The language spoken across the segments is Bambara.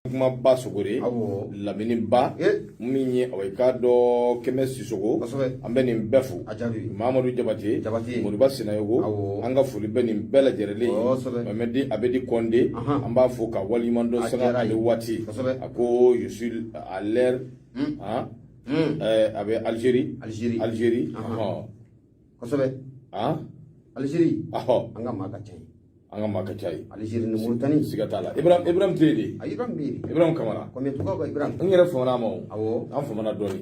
kuma ba sogore lamini ba min ye awai ka dɔ kɛmɛ sisogo an bɛ nin bɛɛ fo Mamadu Jabate Moriba Sinayogo an ka foli bɛ nin bɛɛ lajɛlen Mamadi Abedi Konde an b'a fo ka waliɲuman dɔn sanga ale waati a ko je suis à l'ère a bɛ Algérie kosɛbɛ Algérie an ka maa ka ca an ka maa ka ca ye Algérie ni Mauritanie siga t'a la Ibrahim Tede Ibrahim Kamara comme tu ko Ibrahim n yɛrɛ famana ma o an famana dɔɔni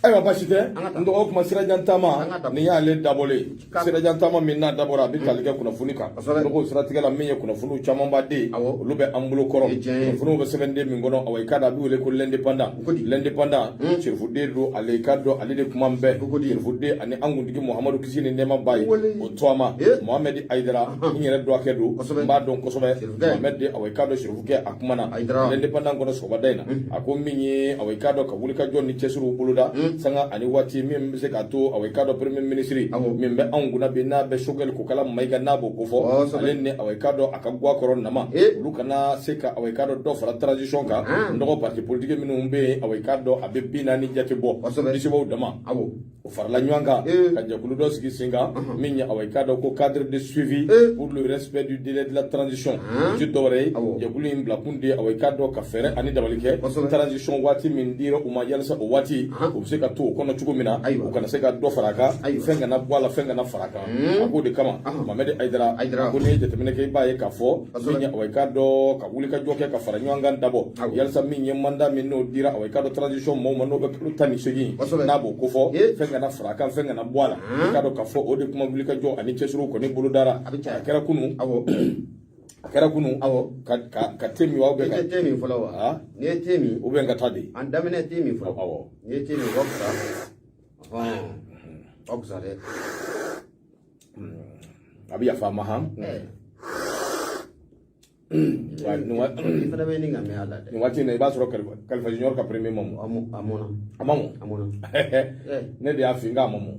ayiwa basi tɛ n dɔgɔ kuma sirajan taama ni y'ale dabɔlen sirajan taama min n'a dabɔra a bɛ tali kɛ kunnafoni kan n'o siratigɛ la min ye kunnafoniw caman ba den olu bɛ an bolo kɔrɔ kunnafoniw bɛ sɛbɛnden min kɔnɔ awai ka da a bɛ wele ko l'indépendant Chérifuden don ale ka dɔn ale de kuma bɛɛ Chérifuden ani an kuntigi Muhamadu kisi ni nɛɛma ba ye o tɔgɔma Mohamed Aidara n yɛrɛ dɔ kɛ don n b'a dɔn kosɛbɛ Mohamed awai ka dɔn Chérifukɛ a kuma na l'indépendant kɔnɔ sɔgɔmada in na a ko min ye awai ka dɔn ka wuli ka jɔ ni cɛsiriw boloda sanga ani waati min bɛ se k'a to awai ka dɔn premier ministre min bɛ anw kunna bi n'a bɛ Choguel Kokala Mayiga n'a b'o kofɔ ale ni awai ka dɔn a ka guwa kɔrɔ nama olu kana se ka awai ka dɔn dɔ fara transition kan n dɔgɔ parti politique minnu bɛ yen awai ka dɔn a bɛ 40 jate bɔ disibaw dama o farala ɲɔgɔn kan ka jɛkulu dɔ sigi sen kan min ye awai ka dɔn ko cadre de suivi pour le respect du délai de la transition ju dɔwɛrɛ ye jɛkulu in bila kun de awai ka dɔn ka fɛɛrɛ ani dabali kɛ transition waati min dira u ma yalasa o waati u bɛ se ka to o kɔnɔ cogo min na u kana se ka dɔ fara a kan fɛn kana bɔ a la fɛn kana fara a kan a ko de kama Mohamed Aidara ko n'i ye jateminɛ kɛ i b'a ye k'a fɔ min ye awai ka dɔn ka wuli ka jɔ kɛ ka fara ɲɔgɔn kan dabɔ yalasa min ye mandat min n'o dira awai ka dɔn transition mɔɔw ma n'o bɛ kilo 18 n'a b'o kofɔ fɛn kana fara a kan fɛn kana bɔ a la i ka dɔn k'a fɔ o de kuma wuli ka jɔ ani cɛsiriw kɔni bolo dara a kɛra kunun a kɛra kunun ka te min wa ou bien ka te min fɔlɔ wa ni ye te min ou bien ka taa de an daminɛ te min fɔlɔ ni ye te min wa kusa dɛ a bɛ yafa ma han nin waati in na i b'a sɔrɔ Kalifa Junior ka premier ma mɔ a mɔna ne de y'a fɔ n k'a ma mɔ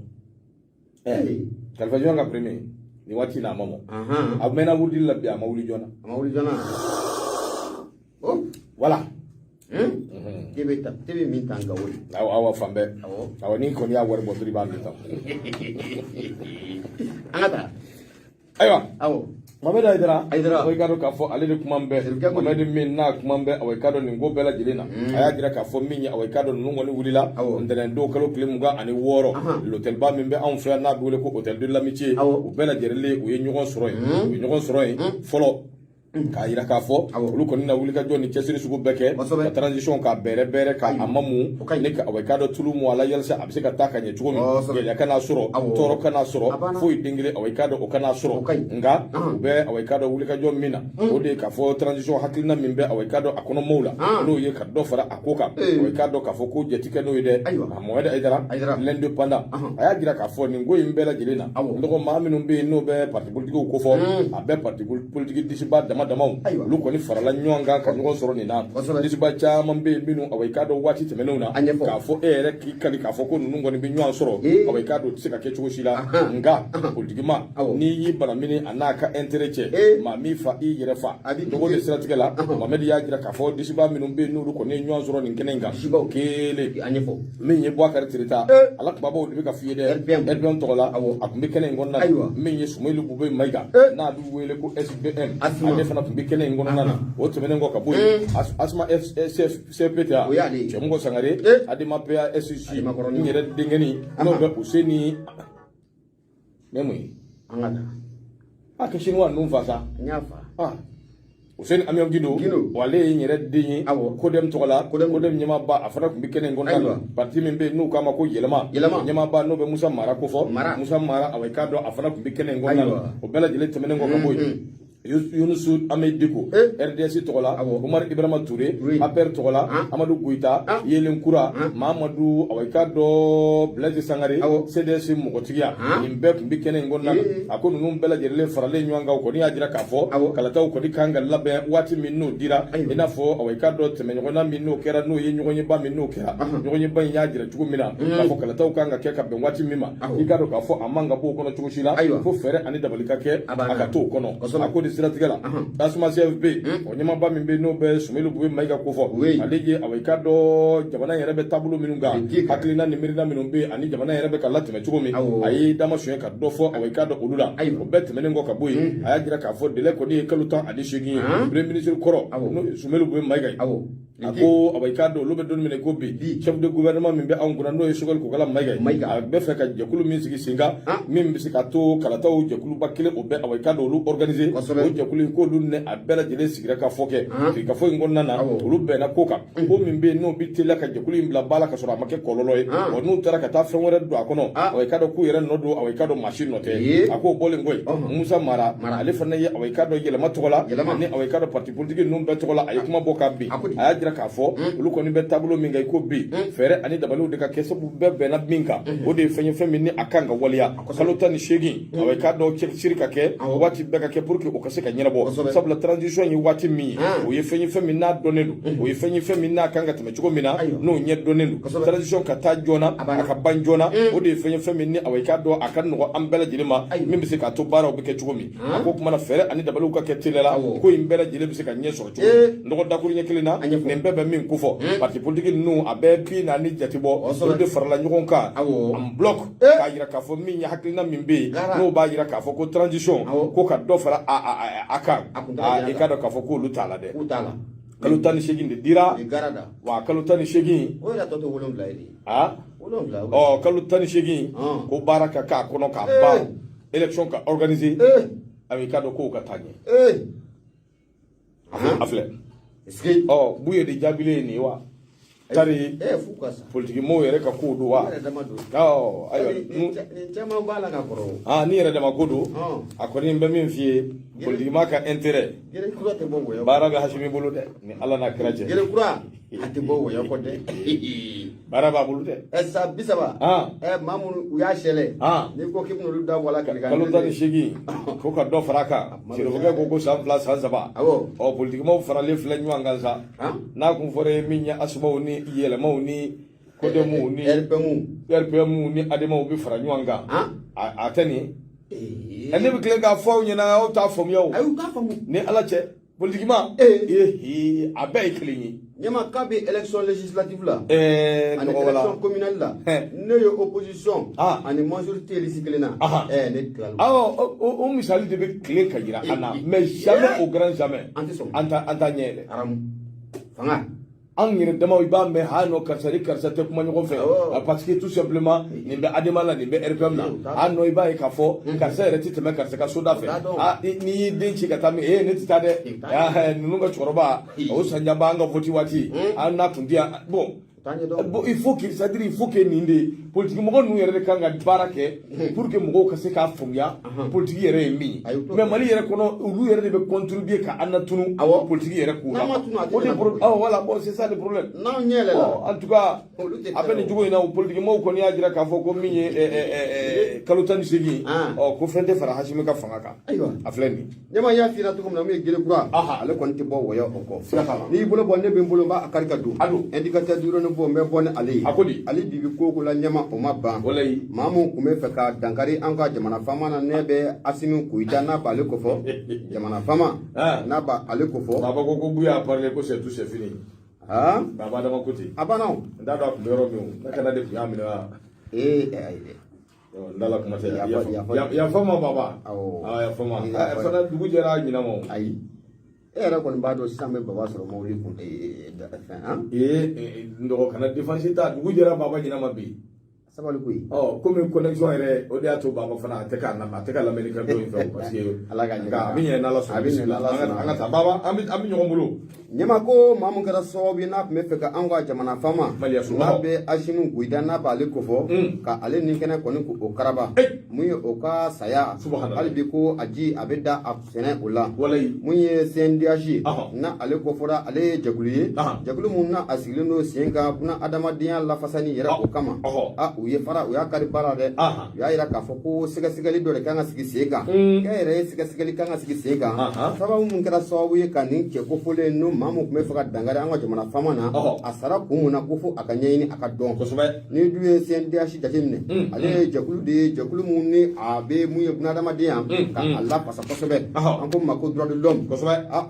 Kalifa Junior ka premier ni waati na a ma mɔ a mɛnna wulili la bi a ma wuli joona voilà tebe min tan ka wuli awa fan bɛɛ awɔ ni kɔni y'a wari bɔ dɔrɔn i b'a min tan an ka taa ayiwa Mohamed Aidara awai ka dɔn k'a fɔ ale de kuma bɛɛ Mohamed min n'a kuma bɛɛ awai ka dɔn nin ko bɛɛ lajɛlen na a y'a jira k'a fɔ min ye awai ka dɔn ninnu kɔni wulila ntɛnɛndon kalo tile 26 l'hôtel ba min bɛ anw fɛ yan n'a bɛ wele ko hôtel de l'amitié o bɛɛ lajɛlen u ye ɲɔgɔn sɔrɔ yen fɔlɔ k'a yira k'a fɔ olu kɔni na wuli ka jɔ ni cɛsiri sugu bɛɛ kɛ ka transition k'a bɛrɛ k'a mamu ne ka awai ka dɔn tulu mu a la yalasa a bɛ se ka taa ka ɲɛ cogo min gɛlɛya kan'a sɔrɔ tɔɔrɔ kan'a sɔrɔ foyi den kelen awai ka dɔn o kan'a sɔrɔ nka u bɛ awai ka dɔn wuli ka jɔ min na o de ye k'a fɔ transition hakilina min bɛ awai ka dɔn a kɔnɔmaw la n'o ye ka dɔ fara a ko kan awai ka dɔn k'a fɔ ko jate kɛ n'o ye dɛ Mohamed Aidara l'indépendant a y'a jira k'a fɔ nin ko in bɛɛ lajɛlen na n dɔgɔ maa minnu bɛ yen n'o bɛ parti politiques ko fɔ a bɛ parti politique disiba damaw olu kɔni farala ɲɔgɔn kan ka ɲɔgɔn sɔrɔ nin na disiba caman bɛ yen minnu awai ka dɔn waati tɛmɛnenw na k'a fɔ e yɛrɛ k'i kali k'a fɔ ko ninnu kɔni bɛ ɲɔgɔn sɔrɔ awai ka dɔn tɛ se ka kɛ cogo si la nka politigima n'i y'i banamini a n'a ka intérêt cɛ maa min fa i yɛrɛ fa dogo de siratigɛ la Mohamed y'a jira k'a fɔ disiba minnu bɛ yen n'olu kɔni ye ɲɔgɔn sɔrɔ nin kɛnɛ in kan kelen min ye Bouakar Tirita ala kumabaw de bɛ ka f'i ye dɛ RPM tɔgɔ la a tun bɛ kɛnɛ in kɔnɔna na min ye Sumaworo Bube Mayiga n'a bɛ wele ko SBM ale fana tun bɛ kɛnɛ in kɔnɔna na o tɛmɛnen kɔ ka bɔ yen Asma CPTA Cɛmɔgɔ Sangare Adama PASC n yɛrɛ denkɛni n'o bɛ Useni mɛ mun ye a kɛ siniwa ninnu fa sa Useni Amion Gido wa ale ye n yɛrɛ den ye Kodem tɔgɔ la Kodem ɲɛmaaba a fana tun bɛ kɛnɛ in kɔnɔna na parti min bɛ yen n'u k'a ma ko yɛlɛma ɲɛmaaba n'o bɛ Musa Mara ko fɔ Musa Mara awai ka dɔn a fana tun bɛ kɛnɛ in kɔnɔna na o bɛɛ lajɛlen tɛmɛnen kɔ ka bɔ yen Yunusu Ahmed Diko RDS tɔgɔ la Umar Ibrahima Touré APR tɔgɔ la Amadou Goïta Yelen Kura Mamadou awai ka dɔn Blaise Sangare CDS mɔgɔtigiya nin bɛɛ tun bɛ kɛnɛ in kɔnɔna na a ko ninnu bɛɛ lajɛlen faralen ɲɔgɔn kan o kɔni y'a jira k'a fɔ kalataw kɔni kan ka labɛn waati min n'o dira i n'a fɔ awai ka dɔn tɛmɛɲɔgɔnna min n'o kɛra n'o ye ɲɔgɔnyeba min n'o kɛra ɲɔgɔnyeba in y'a jira cogo min na k'a fɔ kalataw kan ka kɛ ka bɛn waati min ma i ka dɔn k'a fɔ a man ka bɔ o kɔnɔ cogo si la fo fɛɛrɛ ani dabali ka kɛ a ka to o kɔnɔ a ko de siratigɛ la tasuma CFP o ɲɛmaba min bɛ n'o bɛ Sumayila Bube Mayiga ko fɔ ale ye a ka dɔ jamana yɛrɛ bɛ taabolo minnu kan hakilina ni miirina minnu bɛ ani jamana yɛrɛ bɛ ka latɛmɛ cogo min a ye dama sonya ka dɔ fɔ a ka dɔ olu la o bɛɛ tɛmɛnen kɔ ka bɔ yen a y'a jira k'a fɔ délai kɔni ye kalo 18 ye premier ministre kɔrɔ n'o Sumayila Bube Mayiga ye a ko a ka dɔ olu bɛ don minɛ ko bi chef de gouvernement min bɛ anw kunna n'o ye Sogɛli Kokala Mayiga a bɛ fɛ ka jɛkulu min sigi sen kan min bɛ se ka to kalataw jɛkuluba kelen o bɛ a ka dɔ olu organiser o jɛkulu in k'olu ni a bɛɛ lajɛlen sigira ka fɔ kɛ ka fɔ in kɔnɔna na olu bɛnna ko kan ko min bɛ yen n'o bɛ teliya ka jɛkulu in bila ba la ka sɔrɔ a ma kɛ kɔlɔlɔ ye wa n'u taara ka taa fɛn wɛrɛ don a kɔnɔ a ka dɔ k'u yɛrɛ nɔ don a ka dɔ machine nɔ tɛ a k'o bɔlen ko ye Musa Mara ale fana ye a ka dɔ yɛlɛma tɔgɔ la ani a ka dɔ parti politique ninnu bɛɛ tɔgɔ la a ye kuma bɔ ka bin a y'a jira k'a fɔ olu kɔni bɛ taabolo min kan i ko bi fɛɛrɛ ani dabaliw de ka kɛ sabu bɛɛ bɛnna min kan o de ye fɛn ye fɛn min ni a kan ka waleya kalo 18 a ka dɔ cɛsiri ka kɛ waati bɛɛ ka kɛ pour que o ka se ka ɲɛnabɔ sabula transition ye waati min ye o ye fɛn ye fɛn min n'a dɔnnen don o ye fɛn ye fɛn min n'a kan ka tɛmɛ cogo min na n'o ɲɛ dɔnnen don transition ka taa joona a ka ban joona o de ye fɛn ye fɛn min ni a ka dɔn a ka nɔgɔ an bɛɛ lajɛlen ma min bɛ se k'a to baaraw bɛ kɛ cogo min a ko kuma na fɛɛrɛ ani dabaliw ka kɛ teliya la ko in bɛɛ lajɛlen bɛ se ka ɲɛ sɔrɔ cogo nɔgɔ dakuru ɲɛ kelen na nin bɛɛ bɛ min ko fɔ parti politique ninnu a bɛɛ bi na ni jate bɔ olu de farala ɲɔgɔn kan en bloc k'a jira k'a fɔ min ye hakilina min bɛ yen n'o b'a jira k'a fɔ ko transition ko ka dɔ fara a kan i ka dɔn k'a fɔ k'olu t'a la dɛ kalo 18 de dira wa kalo 18 kalo 18 ko baara ka k'a kɔnɔ k'a ban élection ka organiser a bɛ ka dɔn k'o ka taa ɲɛ a filɛ Buye de jaabilen nin ye wa tari politique mɔgɔw yɛrɛ ka ko don wa ayiwa ni yɛrɛ dama ko don a kɔni n bɛ min f'i ye politique ma ka intérêt baara bɛ Hasimi bolo dɛ ni Ala n'a kira cɛ a tɛ bɔ wɔyɔ kɔ dɛ baara b'a bolo dɛ sa 30 maa minnu u y'a sɛlɛ n'i ko k'i bɛna olu da bɔ a la kalo 18 ko ka dɔ fara a kan Sirifokɛ ko san 2 san 3 politique mɔgɔw faralen filɛ ɲɔgɔn kan sa n'a kun fɔra ye min ye Asumaw ni yɛlɛmaw ni Kodemu ni RPM ni Ademaw bɛ fara ɲɔgɔn kan a tɛ nin ne bɛ tilen k'a fɔ aw ɲɛna aw t'a faamuya o ni Ala cɛ politique ma a bɛɛ ye kelen ye ɲɛma k'a bɛ élection législative la ani élection communale la ne ye opposition ani majorité liste kelen na ne tilala o misali de bɛ tilen ka jira an na mais jamais au grand jamais an t'a ɲɛ yɛlɛ fanga an yɛrɛ dama i b'a mɛn nɔ karisa ni karisa tɛ kuma ɲɔgɔn fɛ parce que tout simplement nin bɛ Adema la nin bɛ RPM la nɔ i b'a ye k'a fɔ karisa yɛrɛ tɛ tɛmɛ karisa ka soda fɛ n'i y'i den ci ka taa min ne tɛ taa dɛ ninnu ka cɛkɔrɔba o sanjaba an ka vote waati an n'a tun di yan bon il faut que c'est-à-dire il faut que nin de politique mɔgɔ ninnu yɛrɛ de kan ka baara kɛ pour que mɔgɔw ka se k'a faamuya politique yɛrɛ ye min ye mais Mali yɛrɛ kɔnɔ olu yɛrɛ de bɛ contribuer ka an natunu politique yɛrɛ k'u la o de voilà bon c'est ça le problème en tout cas a bɛ nin cogo in na o politique mɔgɔw kɔni y'a jira k'a fɔ ko min ye kalo 18 ko fɛn tɛ fara Hasimi ka fanga kan a filɛ nin ɲɛma y'a f'i ɲɛna cogo min na min ye Gelekura ale kɔni tɛ bɔ wɔyɔ o kɔ n'i y'i bolo bɔ ne bɛ n bolo n b'a kari ka don indicateur duuru bɔ n bɛ bɔ ni ale ye ale bi ko la ɲɛma o ma ban maa mun tun bɛ fɛ ka dankari an ka jamana faama na ne bɛ Asimi Goyita n'a b'ale kofɔ jamana faama n'a b'ale kofɔ Baba ko Buye a parlé ko c'est tout c'est fini Baba Adama ko ten a banna o n t'a dɔn a tun bɛ yɔrɔ min o ne kana de tun y'a minɛ wa n dala kuma tɛ yafa ma Baba yafa ma fana dugu jɛra ɲinɛ ma ayi e yɛrɛ kɔni b'a dɔn sisan bɛ Baba sɔrɔ mobili kun fɛn n dɔgɔ kana défense ta dugu jɛra Baba ɲinɛ ma bi sabali koyi komi connexion yɛrɛ o de y'a to Baba fana a tɛ ka lamɛnni kɛ dɔ in fɛ parce que Ala ka a bɛ ɲɛ n'Ala sɔnna an ka taa Baba an bɛ ɲɔgɔn bolo ɲɛma ko maa mun kɛra sababu ye n'a tun bɛ fɛ ka an ka jamana faama n'a bɛ Asimi Goyita n'a b'ale kofɔ ka ale ni kɛnɛ kɔni ko o karaba mun ye o ka saya hali bi ko a ji a bɛ da a sɛnɛ o la mun ye CNDH na ale kofɔra ale ye jɛkulu ye jɛkulu mun na a sigilen don sen kan buna adamadenya lafasani yɛrɛ o kama u ye fara u y'a kari baara dɛ u y'a yira k'a fɔ ko sɛgɛsɛgɛli dɔ de kan ka sigi sen kan kɛ yɛrɛ ye sɛgɛsɛgɛli kan ka sigi sen kan sababu mun kɛra sababu ye ka nin cɛ kofɔlen n'o maa mun tun bɛ fɛ ka dankari an ka jamana faama na a sara kun mun na ko fo a ka ɲɛɲini a ka dɔn ni du ye CNDH jateminɛ ale ye jɛkulu de ye jɛkulu mun ni a bɛ mun ye bunahadamadenya ka a lafasa kosɛbɛ an ko ma ko droit de l'homme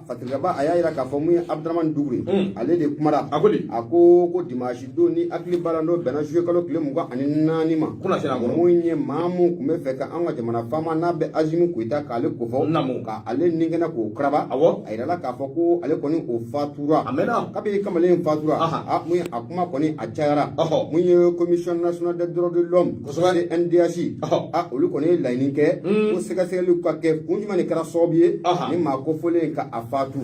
Fatirikaba a y'a yira k'a fɔ mun ye Abdramane Dukure ale de kumara a ko dimanche don ni hakili b'a la n'o bɛnna juillet kalo tile 24 ma mun ye maa mun tun bɛ fɛ ka an ka jamana faama n'a bɛ Azimi Koyita k'ale kofɔ k'ale ninkɛnɛ k'o karaba a yirala k'a fɔ ko ale kɔni o fatura kabini kamalen fatura mun ye a kuma kɔni a cayara mun ye commission nationale des droits de l'homme CNDH olu kɔni ye laɲini kɛ ko sɛgɛsɛgɛliw ka kɛ kun jumɛn de kɛra sababu ye ni maa kofɔlen ka a fatu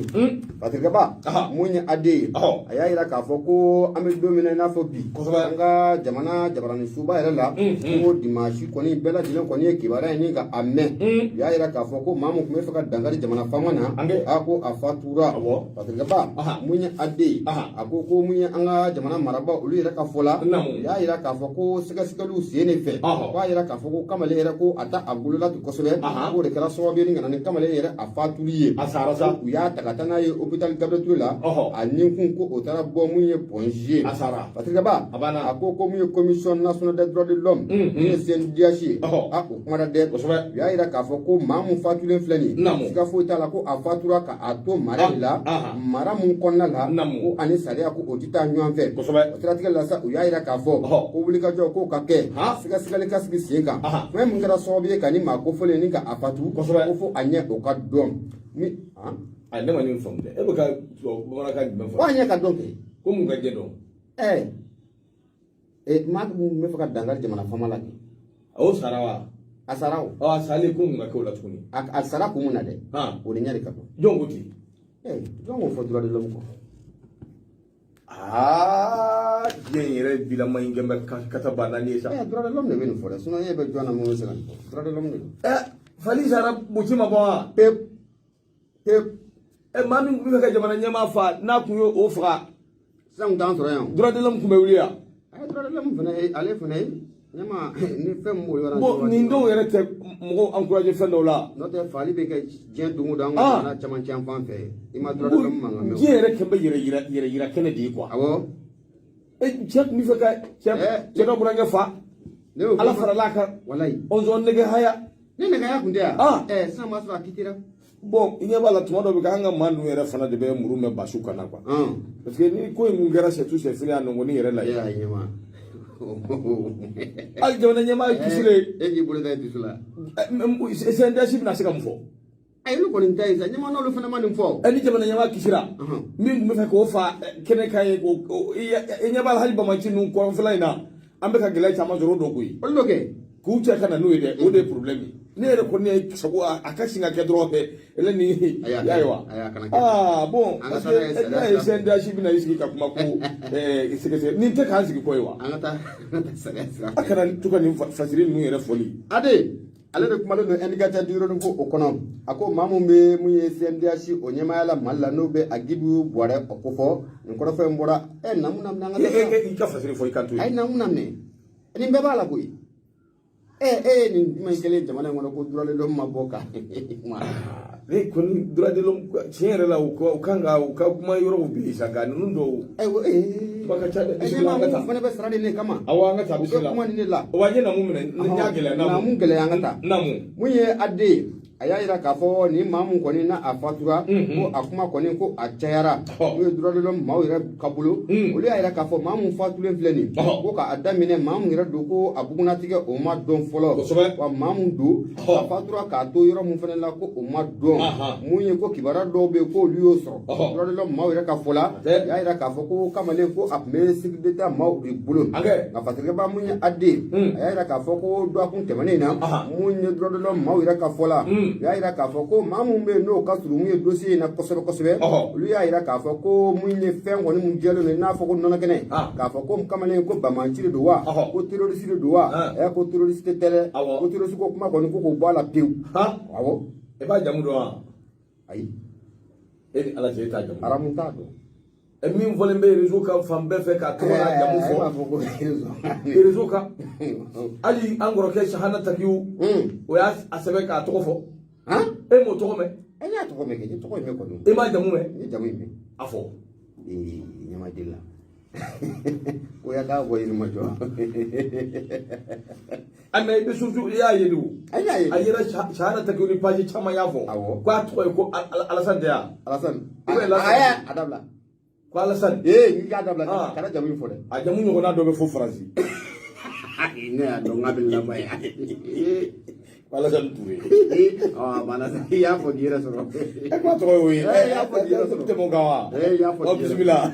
Fatirikaba mun ye a den ye a y'a yira k'a fɔ ko an bɛ don min na i n'a fɔ bi an ka jamana jabarani suba yɛrɛ la ko dimanche kɔni bɛɛ lajɛlen kɔni ye kibaruya ɲini ka a mɛn u y'a yira k'a fɔ ko maa mun tun bɛ fɛ ka dankari jamana faama na ko a fatura Fatirikaba mun ye a den ye a ko mun ye an ka jamana marabaaw olu yɛrɛ ka fɔ la u y'a yira k'a fɔ ko sɛgɛsɛgɛliw sen de fɛ u b'a yira k'a fɔ ko kamalen yɛrɛ ko a ta a bolola ten kosɛbɛ k'o de kɛra sababu ye ni kana ni kamalen yɛrɛ a fatuli ye u y'a ta ka taa n'a ye hôpital Gabriel Touré la a ninkun ko o taara bɔ mun ye Pongier Fatirikaba a ko mun ye commission nationale des droits de l'homme mun ye CNDH ye o kumana dɛ u y'a yira k'a fɔ ko maa mun fatulen filɛ nin ye siga foyi t'a la ko a fatura ka a to mara de la mara mun kɔnɔna la ko ani sariya ko o tɛ taa ɲɔgɔn fɛ o siratigɛ la sa u y'a yira k'a fɔ ko wulikajɔ k'o ka kɛ sɛgɛsɛgɛli ka sigi sen kan fɛn mun kɛra sababu ye ka ni maa kofɔlen ni ka a fatu ko fo a ɲɛ o ka dɔn ni ne ma nin faamu dɛ e bɛ ka bamanankan jumɛn fɔ a ɲɛ ka dɔn kɛ ko mun ka jɛ dɔn maa mun bɛ fɛ ka dankari jamana faama la kɛ a y'o sara wa a sara o a salen ko mun ka kɛ o la tuguni a sara kun mun na dɛ o de ɲɛ de ka dɔn jɔn ko ten jɔn k'o fɔ droit de l'homme kɔ diɲɛ yɛrɛ bilama in kɛmɛ ka taa banna ni ye sa droit de l'homme de bɛ nin fɔ dɛ sinon e bɛ jɔn na mun bɛ se ka nin fɔ droit de l'homme de don Fali sara boci ma bɔ wa pep maa min tun bɛ fɛ ka jamana ɲɛmaa fa n'a kun ye o faga sisan kun t'an sɔrɔ yan droit de l'homme tun bɛ wuli yan droit de l'homme fana ale fana ɲɛmaa ni fɛn min b'o yɔrɔ bon nin dɔw yɛrɛ tɛ mɔgɔw encourager fɛn dɔw la n'o tɛ fali bɛ kɛ diɲɛ don o don an ka jamana caman caman fan fɛ i ma droit de l'homme mankan mɛn diɲɛ yɛrɛ kɛmɛ bɛ yɛrɛ yira kɛnɛ de ye quoi awɔ cɛ tun bɛ fɛ ka cɛ ka burankɛ fa ala farala a kan walayi ɔnzɔn nɛgɛ haya ne nɛgɛya kun tɛ yan sisan b'a sɔrɔ a kitira bon i ɲɛ b'a la tuma dɔ bɛ kɛ an ka maa ninnu yɛrɛ fana de bɛ muru mɛn basiw kan na quoi parce que ni ko in kun kɛra sɛtu sɛfiri a nɔgɔni yɛrɛ la hali jamana ɲɛmaa ye kisi de e k'i bolo da dusu la CNDH bɛna se ka mun fɔ ayi olu kɔni ta ye sa ɲɛmaa n'olu fana ma nin fɔ ni jamana ɲɛmaa kisira min tun bɛ fɛ k'o fa kɛnɛ kan ye i ɲɛ b'a la hali bamaci ninnu kɔrɔnfɛla in na an bɛ ka gɛlɛya caman sɔrɔ o dɔ koyi olu dɔ kɛ k'u cɛ ka na n'o ye dɛ o de ye problème ye ne yɛrɛ kɔni ye sago a ka sin ka kɛ dɔrɔn fɛ ele ni yayiwa bon parce que n'a ye CNDH bɛna i sigi ka kuma ko sɛgɛsɛgɛ nin tɛ k'an sigi kɔ ye wa an ka taa sɛgɛsɛgɛ a kana to ka nin fasiri ninnu yɛrɛ fɔli ade ale de kumalen don indicateur du yɔrɔnin ko o kɔnɔ a ko maa mun bɛ mun ye CNDH o ɲɛmaaya la Mali la n'o bɛ a Gibu Bɔrɛ o ko fɔ nin kɔrɔfɔ in bɔra namu na minɛ an ka i ka fasiri fɔ i kan to a ye namu na minɛ nin bɛɛ b'a la koyi nin jumɛn kɛlen jamana in kɔnɔ ko droit de l'homme ma bɔ kan ne kɔni droit de l'homme tiɲɛ yɛrɛ la u kan ka u ka kuma yɔrɔw bɛ yen sa nka ninnu dɔw ba ka ca dɛ bisimila an ka taa fana bɛ sara de ne kama awɔ an ka taa bisimila kuma ni ne la wa n ye namu minɛ n y'a gɛlɛya namu gɛlɛya an ka taa namu mun ye a den ye a y'a yira k'a fɔ ni maa mun kɔni na a fatura ko a kuma kɔni ko a cayara n'o ye droit de l'homme maaw yɛrɛ ka bolo olu y'a yira k'a fɔ maa mun fatulen filɛ nin ko k'a daminɛ maa mun yɛrɛ don ko a bugunnatigɛ o ma dɔn fɔlɔ wa maa mun don a fatura k'a to yɔrɔ mun fana la ko o ma dɔn mun ye ko kibaruya dɔw bɛ yen ko olu y'o sɔrɔ droit de l'homme maaw yɛrɛ ka fɔ la y'a yira k'a fɔ ko kamalen ko a tun bɛ sécurité d'État maaw de bolo nka Fatirikaba mun ye a den a y'a yira k'a fɔ ko dɔgɔkun tɛmɛnen na mun ye droit de l'homme maaw yɛrɛ ka fɔ la u y'a yira k'a fɔ ko maa mun bɛ yen n'o ka surun mun ye dossier in na kosɛbɛ kosɛbɛ olu y'a yira k'a fɔ ko mun ye fɛn kɔni mun jɛlen don i n'a fɔ ko nɔnɔkɛnɛ k'a fɔ ko kamalen ko bamaci de don wa ko terroriste de don wa ko terroriste tɛ dɛ ko terroriste ko kuma kɔni ko k'o bɔ a la pewu awɔ i b'a jamu dɔn wa ayi e ni ala cɛ e t'a jamu aramu t'a dɔn e min volen be réseau kan fambe fe ka to na jamu fo réseau ka ali angoro ke shahana takiu o ya asabe ka to fo e mo to me e ya to me ke to me ko e ma jamu me e jamu me afo nyama dilla o ya ka go yin mo jo amma be susu ya yedu ayira shahana takiu ni paji chama yafo kwa to ko alasan ya aya adabla ko alasan ni ga adabla kana jamu fo de a jamu nyoko na do be fo France ne ado ngabil la bay alasan Touré mana ya fo dira soro e ko to wi ya fo dira soro te mo gawa ya fo bismillah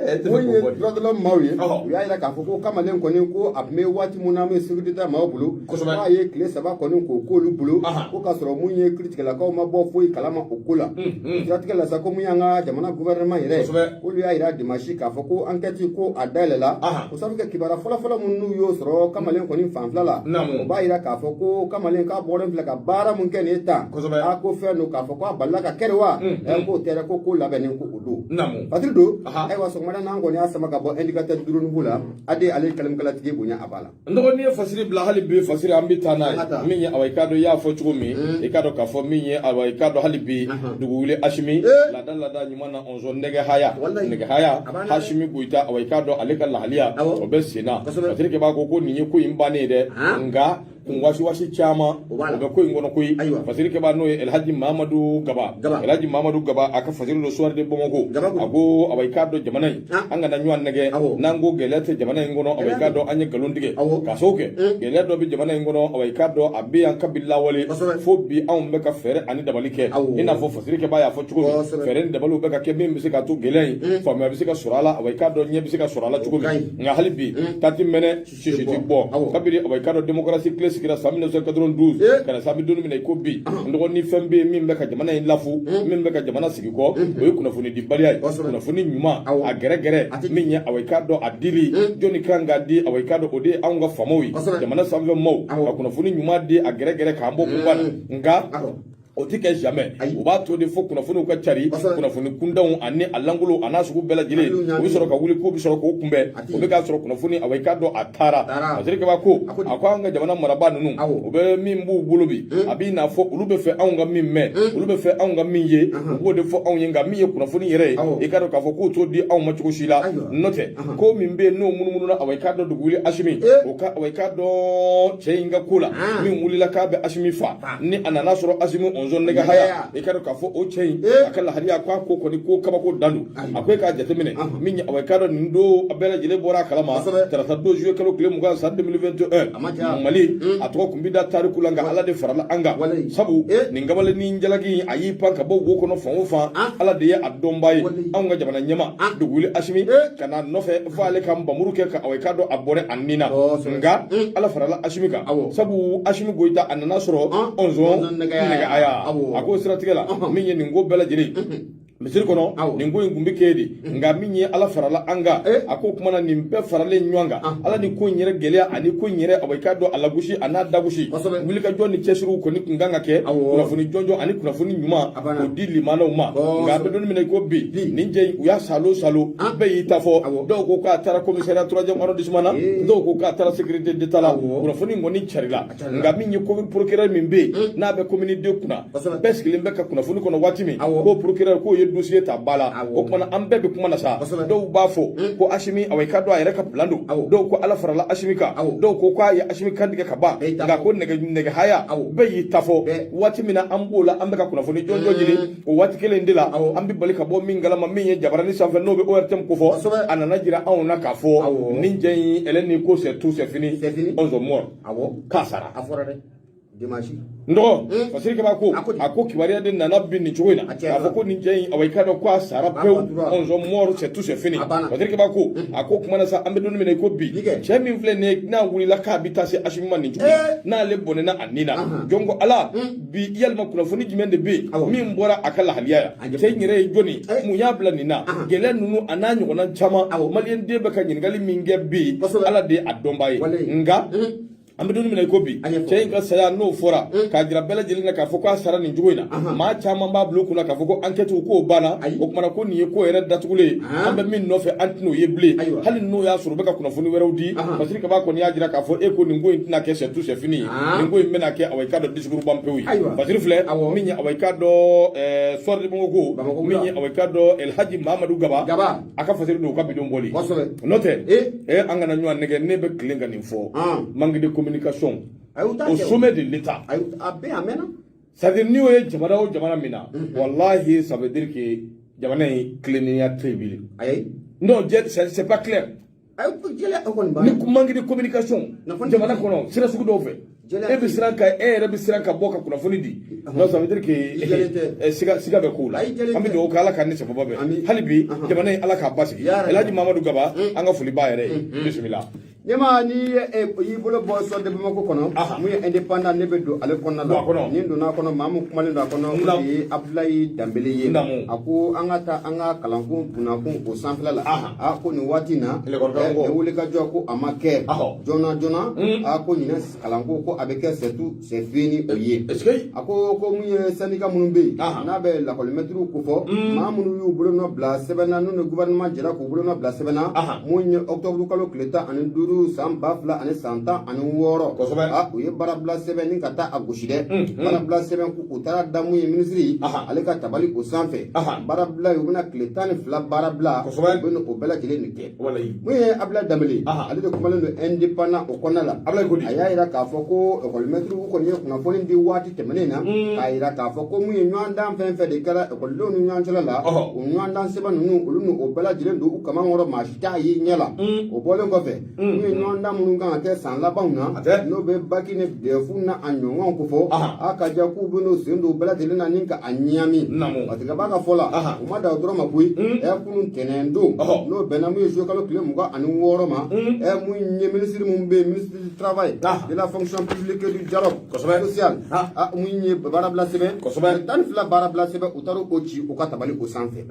Trodolo Maui, ya ila ka foko kama len konin ko abme wati muna me security ma bulu ko ba ye kle saba konin ko ko lu bulu ko ka soro munye critique la ko ma bo foi kalama okula critique la sa ko muyanga jamana gouvernement ire ko lu ya ira dimashi ka foko enquête ko adalela ko sabu ke kibara fola munu yo soro kama len konin fanfla la ko ba ira ka foko kama len ka bolen fla ka bara mun ken eta ko fe no ka foko aballa ka kerwa ko tere ko la benin ko udu patrido ay wa mara nango ni asama ka bo indicateur durun bula ade ale kalam kala tige bunya abala ndo ni fasiri bla hali bi fasiri ambita na minye awaikado ya fo chugumi ikado ka fo minye awaikado hali bi dugule ashimi lada nyumana onzo ndege haya hashimi buita awaikado ale kala halia obesina fasiri ke ba ko ni ko imbane de nga washi chama obe ko ngono koy fasiri ke ba no el haji mamadou gaba aka fasiri do soir de bomoko ago awaikado jamanai anga na nyuan nege nango gelete jamanai ngono awaikado anye galondige ka soke geleto bi jamanai ngono awaikado abi an kabilla wali fo bi an be ka fere ani dabalike ina fo fasiri ke ba ya fo chugo fere ni dabalu be ka ke mi bisika to gelai fo me bisika surala awaikado nye bisika surala chugo nga halibi tati mene shishi bo kabiri awaikado demokrasi sikira sa 1992 kana sabi donu mina ko bi ndo ni fembe min be ka jamana in lafu min be ka jamana sigi ko o kuna funi di bali ay kuna funi nyuma a gere min ya awaikado adili joni kanga di awaikado ode anga famowi jamana samve mo kuna funi nyuma di a gere ka ambo kubana nga o tike jamais o ba to de fo kuna funu ka cari kuna funu kundaw ani alangulo anasugu bela jile o bi soro ka wuli ko bi soro ko kumbe o be ka soro kuna funi awaikado atara azirike ba ko akwanga jamana maraba nunu o be min bu bulubi abi na fo ulu be fe anga min me ulu be fe anga min ye o de fo anga nga min ye kuna funi yere e ka do ka fo ko to di aw ma chuko shila note ko min be no munumunu na awaikado duguli ashimi o ka awaikado cheinga kula min wulila ka be ashimi fa ni anana soro ashimi onzon nega haya ikaro ka fo o chain akalla hadiya kwa ko ni ko kaba ko dandu akwai ka jate mine min ya awaikado ndo abela jile bora kalama tarata do juye kalo kle muga sa 2021 mali atoko kumbida tariku langa ala de farala anga sabu ningamale ni njalagi ayi panka bo wo kono fon fa ala de ya adombaye anga jabana nyama duguli ashimi kana nofe vale kam bamuruke ka awaikado abore annina nga ala farala ashimi ka sabu ashimi goita anana soro onzo nega aya ako siratigala min ye ningo bela jiri misiri kono ningo ngumbi kedi nga min ye ala farala anga ako kuma na nimbe farale nywanga ala ni ko nyere gelea ani ko nyere awaikado ala gushi ana dagushi wulika joni cheshiru ko ni nganga ke kuna funi jonjo ani kuna funi nyuma ko dili mana uma nga be don min ko bi ninje uya salo be yitafo do ko ka tara commissariat troisième arrondissement do ko ka tara sécurité d'état la kuna funi ngoni charila nga min ye ko procureur min be na be commune de kuna parce que limbe ka kuna funi kono watimi ko procureur ko dossier ta bala o kuma an bebe kuma na sa do ba fo ko ashimi awaikado ayre ka plando do ko ala farala ashimi ka do ko kwa ya ashimi kan diga ka ba ga ko nega haya be yitafo wati mina ambola ambe ka kuna foni jonjo jini o wati kele ndila ambi bali ka bo mingala ma minye jabarani sanfe no be ORTM ko fo anana jira awna ka fo ninje eleni ko c'est tout c'est fini onzo mort kasara afora dimashi ndo fasiri ke ba ko ako kibaria de nana bin ni chuina afoko ni jey awaikado kwa sara peu onzo mort c'est tout c'est fini fasiri ke ba ko ako kuma na sa ambe don mene ko bi chemi mfle ne na wuli la ka bitase ashima ni chuina na le bonne na anina jongo ala bi yalma kuna foni jimende bi min bora akala haliya tay ngire joni mu yabla ni na gelen nunu ananyo konan chama malien de be ka nyingali minge bi ala de adombaye nga an bɛ don min na i ko bi cɛ in ka saya n'o fɔra k'a jira bɛɛ lajɛlen na k'a fɔ k'a sara nin cogo in na maa caman b'a bila u kunna k'a fɔ ko enquête k'o banna o kumana ko nin ye ko yɛrɛ datugulen an bɛ min nɔfɛ an tɛn'o ye bilen hali n'o y'a sɔrɔ u bɛ ka kunnafoni wɛrɛw di parce que kaba kɔni y'a jira k'a fɔ e ko nin ko in tɛna kɛ c'est tout c'est fini nin ko in bɛna kɛ awɔ i k'a dɔn discours ban pewu ye parce que filɛ min ye awɔ i k'a dɔn soir de Bamako min ye awɔ i k'a dɔn El Hadji Mamadou Gaba a ka fasiri don u ka bidon bɔli n'o tɛ an kana ɲɔgɔn nɛgɛ ne bɛ tilen ka nin fɔ manque de communication au sommet de l'État c'est-à-dire n'i y'o ye jamana o jamana min na wallahi ça veut dire que jamana in tilennenya tɛ yen bilen non c'est pas clair ni manque de communication jamana kɔnɔ sira sugu dɔw fɛ e bɛ siran ka e yɛrɛ bɛ siran ka bɔ ka kunnafoni di non ça veut dire que siga bɛ k'o la an bɛ dugawu kɛ ala ka ni sababa bɛ hali bi jamana in ala k'a basigi El Hadji Mamadou Gaba an ka foli b'a yɛrɛ ye bisimila Nyama ni y'i bolo bɔ sɔn de Bamako kɔnɔ mun ye indépendant ne bɛ don ale kɔnɔna la ni donna kɔnɔ maa min kumalen don a kɔnɔ o ye Abdoulaye Dembele ye a ko an ka taa an ka kalanko bunnakun o sanfɛla la a ko nin waati in na wuli ka jɔ ko a ma kɛ joona joona a ko ɲinɛ kalanko ko a bɛ kɛ c'est tout c'est fini o ye a ko mun ye syndicat minnu bɛ yen n'a bɛ lakɔlimɛtiriw ko fɔ maa minnu y'u bolo nɔ bila sɛbɛn na n'u ni gouvernement jɛra k'u bolo nɔ bila sɛbɛn na mun ye octobre kalo tile 15 san 2000 ani san 16 u ye baarabila sɛbɛn ni ka taa a gosi dɛ baarabila sɛbɛn ko u taara da mun ye minisiri ale ka tabali o sanfɛ baarabila u bɛna tile 12 baarabila u bɛ o bɛɛ lajɛlen de kɛ mun ye Abdoulaye Dembele ale de kumalen don indépendant o kɔnɔna la a y'a jira k'a fɔ ko école-maître kɔni ye kunnafoni di waati tɛmɛnen na k'a jira k'a fɔ ko mun ye ɲɔgɔndan fɛn fɛn de kɛra écoledenw ni ɲɔgɔn cɛla la o ɲɔgɔndan sɛbɛn ninnu olu ni o bɛɛ lajɛlen don u kaman kɔrɔ maa si t'a ye ɲɛ la o bɔlen kɔfɛ ɲɔgɔndan minnu kan ka kɛ san labanw na n'o bɛ baki ni DEF na a ɲɔgɔnw ko fɔ a ka ja k'u bɛ n'o sen don bɛɛ lajɛlen na ni ka a ɲami parce que b'a ka fɔ la u ma da o dɔrɔn ma koyi kunun tɛnɛn don n'o bɛnna mun ye juillet kalo tile 26 ma mun ye minisiri mun bɛ yen ministre du travail de la fonction publique et du dialogue social mun ye baarabila sɛbɛn 12 baarabila sɛbɛn u taara o ci u ka tabali o sanfɛ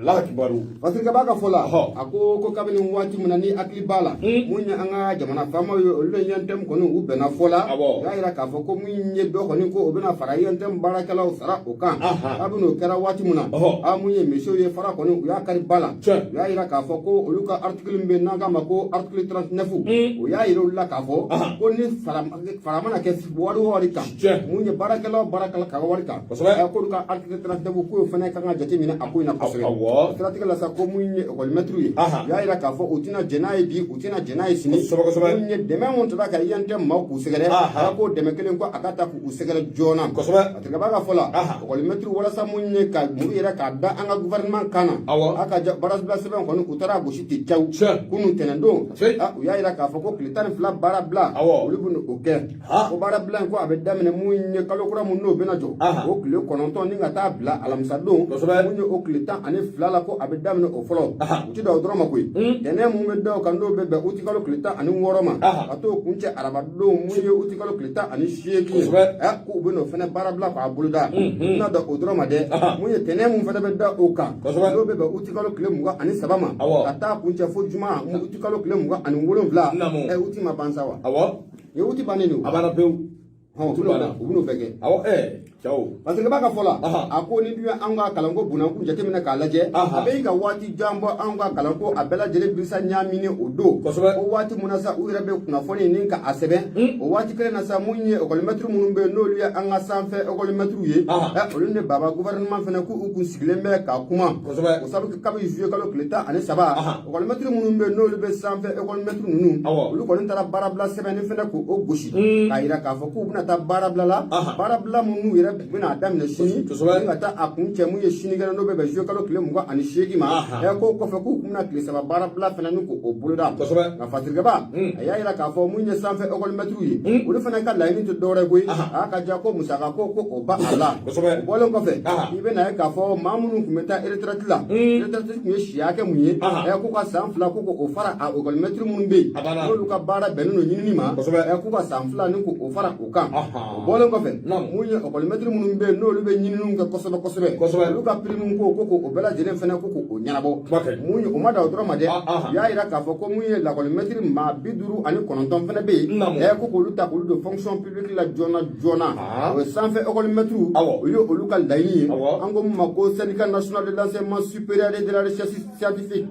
parce que b'a ka fɔ la a ko kabini waati min na ni hakili b'a la mun ye an ka jamana faamaw ye olu ye yɛntɛm kɔni u bɛnna fɔ la u y'a jira k'a fɔ ko mun ye dɔ kɔni ko o bɛna fara yɛntɛm baarakɛlaw sara o kan a bɛ n'o kɛra waati min na mun ye misiw ye fara kɔni u y'a kari ba la u y'a jira k'a fɔ ko olu ka article min bɛ yen n'an k'a ma ko article 39 o y'a jira olu la k'a fɔ ko ni fara mana kɛ wari kan mun ye baarakɛlaw ka wari kan k'olu ka article 39 k'o fana kan ka jateminɛ a ko in na kosɛbɛ siratigɛ la sa ko mun ye école-maître ye u y'a jira k'a fɔ u tɛna jɛn n'a ye bi u tɛna jɛn n'a ye sini mun ye dɛmɛ mun tora ka yɛntɛm maaw k'u sɛgɛrɛ a ko dɛmɛ kelen ko a ka taa k'u sɛgɛrɛ joona a tɛgɛ b'a ka fɔ la école-maître walasa mun ye ka muru yɛrɛ k'a da an ka gouvernement kan na a ka baarabila sɛbɛn kɔni u taara gosi ten caw kunun tɛnɛn don u y'a jira k'a fɔ ko tile 12 baarabila olu bɛ o kɛ o baarabila in ko a bɛ daminɛ mun ye kalo kura mun n'o bɛna jɔ o tile 9 ni ka taa bila alamisa don mun ye o tile 12 la ko a bɛ daminɛ o fɔlɔ u tɛ da o dɔrɔn ma koyi tɛnɛn mun bɛ da o kan n'o bɛ bɛn uti kalo tile 16 ma ka t'o kuncɛ araba don mun ye uti kalo tile 18 k'u bɛ n'o fana baarabila k'a boloda n'a da o dɔrɔn ma dɛ mun ye tɛnɛn mun fana bɛ da o kan n'o bɛ bɛn uti kalo tile 23 ma ka taa kuncɛ fo juma uti kalo tile 27 uti ma ban sa wa ye uti bannen don a banna pewu u bɛ n'o bɛɛ kɛ parce que b'a ka fɔ la a ko ni dun ye an ka kalanko bunnakun jateminɛ k'a lajɛ a bɛ ka waati jan bɔ an ka kalanko a bɛɛ lajɛlen bisa ɲaamini o don o waati mun na sa u yɛrɛ bɛ kunnafoni ni ka a sɛbɛn o waati kelen na sa mun ye école-maître minnu bɛ yen n'olu ye an ka sanfɛ école-maître ye olu ni baba gouvernement fana k'u kun sigilen bɛ ka kuma o sabu kabi juillet kalo tile 13 école-maître minnu bɛ yen n'olu bɛ sanfɛ école-maître ninnu olu kɔni taara baarabila sɛbɛnni fana k'o gosi k'a jira k'a fɔ k'u bɛna taa baarabila la baarabila minnu yɛrɛ bɛna daminɛ sini ni ka taa a kun cɛ mun ye sinikɛnɛ n'o bɛ bɛn juillet kalo tile 28 ma ko kɔfɛ k'u bɛna tile 3 baarabila fana ni k'o boloda nka fatirikɛba a y'a jira k'a fɔ mun ye sanfɛ école-maître ye olu fana ka laɲini tɛ dɔwɛrɛ koyi a ka ja ko musaka ko o ba a la o bɔlen kɔfɛ i bɛna ye k'a fɔ maa minnu tun bɛ taa retraite la retraite tun ye si hakɛ mun ye k'u ka san 2 ko k'o fara a école-maître minnu bɛ yen n'olu ka baara bɛnnen don ɲinini ma k'u ka san 2 ni k'o fara o kan o bɔlen kɔfɛ mun ye école-maître mɛtiri minnu bɛ yen n'olu bɛ ɲininiw kɛ kosɛbɛ olu ka prix min ko o bɛɛ lajɛlen fana ko o ɲɛnabɔ mun ye o ma da o dɔrɔn ma dɛ u y'a jira k'a fɔ ko mun ye lakɔli mɛtiri maa 59 fana bɛ yen ko k'olu ta k'olu don fonction publique la joona o ye sanfɛ école mɛtiriw o ye olu ka laɲini ye an ko min ma ko syndicat national de l'enseignement supérieur et de la recherche scientifique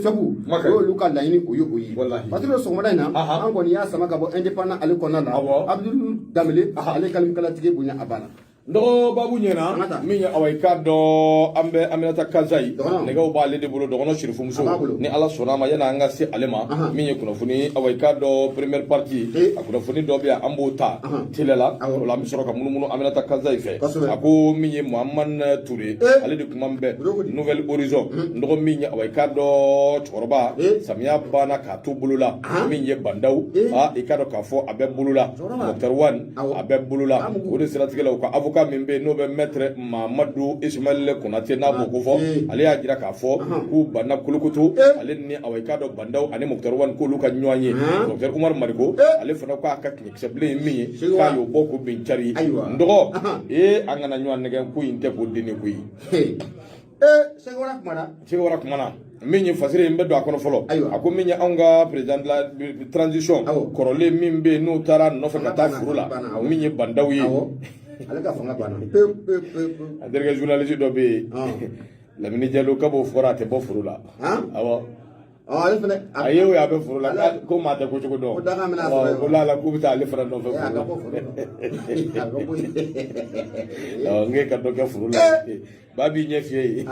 SEBU o ye olu ka laɲini o ye o ye parce que sɔgɔmada in na an kɔni y'a sama ka bɔ indépendant ale kɔnɔna la Abdul Damele ale kalimikalatigi bonya a banna dɔgɔ babu ɲɛna min ye awai ka dɔ an bɛ Aminata Kazayi nɛgɛw b'ale de bolo dɔgɔnɔ Sirifumuso ni ala sɔnna ma yana an ka se ale ma min ye kunnafoni awai ka dɔ première partie a kunnafoni dɔ bɛ yan an b'o ta télé la o la an bɛ sɔrɔ ka munumunu Aminata Kazayi fɛ a ko min ye Muhamani Ture ale de kuma bɛ Nouvelle Horizon dɔgɔ min ye awai ka dɔ cɛkɔrɔba samiya banna k'a to bolo la min ye Bandaw i ka dɔn k'a fɔ a bɛ bolo la Dr Wan a bɛ bolo la o de siratigɛ u ka avocat min bɛ n'o bɛ maître Mamadu Ismail Konate n'a b'o ko fɔ ale y'a jira k'a fɔ k'u banna Kolokoto ale ni awai ka dɔ Bandaw ani Dr Wan k'olu ka ɲɔgɔn ye Dr Umar Mariko ale fana k'a ka tiɲɛkisɛ bilen ye min ye k'a y'o bɔ ko bin cari n dɔgɔ an kana ɲɔgɔn nɛgɛ ko in tɛ k'o den ko ye Sekewara kumana min ye fasiri in bɛ don a kɔnɔ fɔlɔ a ko min ye anw ka président de la transition kɔrɔlen min bɛ yen n'o taara nɔfɛ ka taa furu la min ye Bandaw ye ale ka fanga banna a terikɛ journaliste dɔ bɛ yen Lamini Jalo ka b'o fɔra a tɛ bɔ furu la awɔ ale fana a ye o ye a bɛ furu la ko maa tɛ ko cogo dɔn ko la k'u bɛ taa ale fana nɔfɛ furu la n ka dɔ kɛ furu la ba b'i ɲɛ fiyɛ ye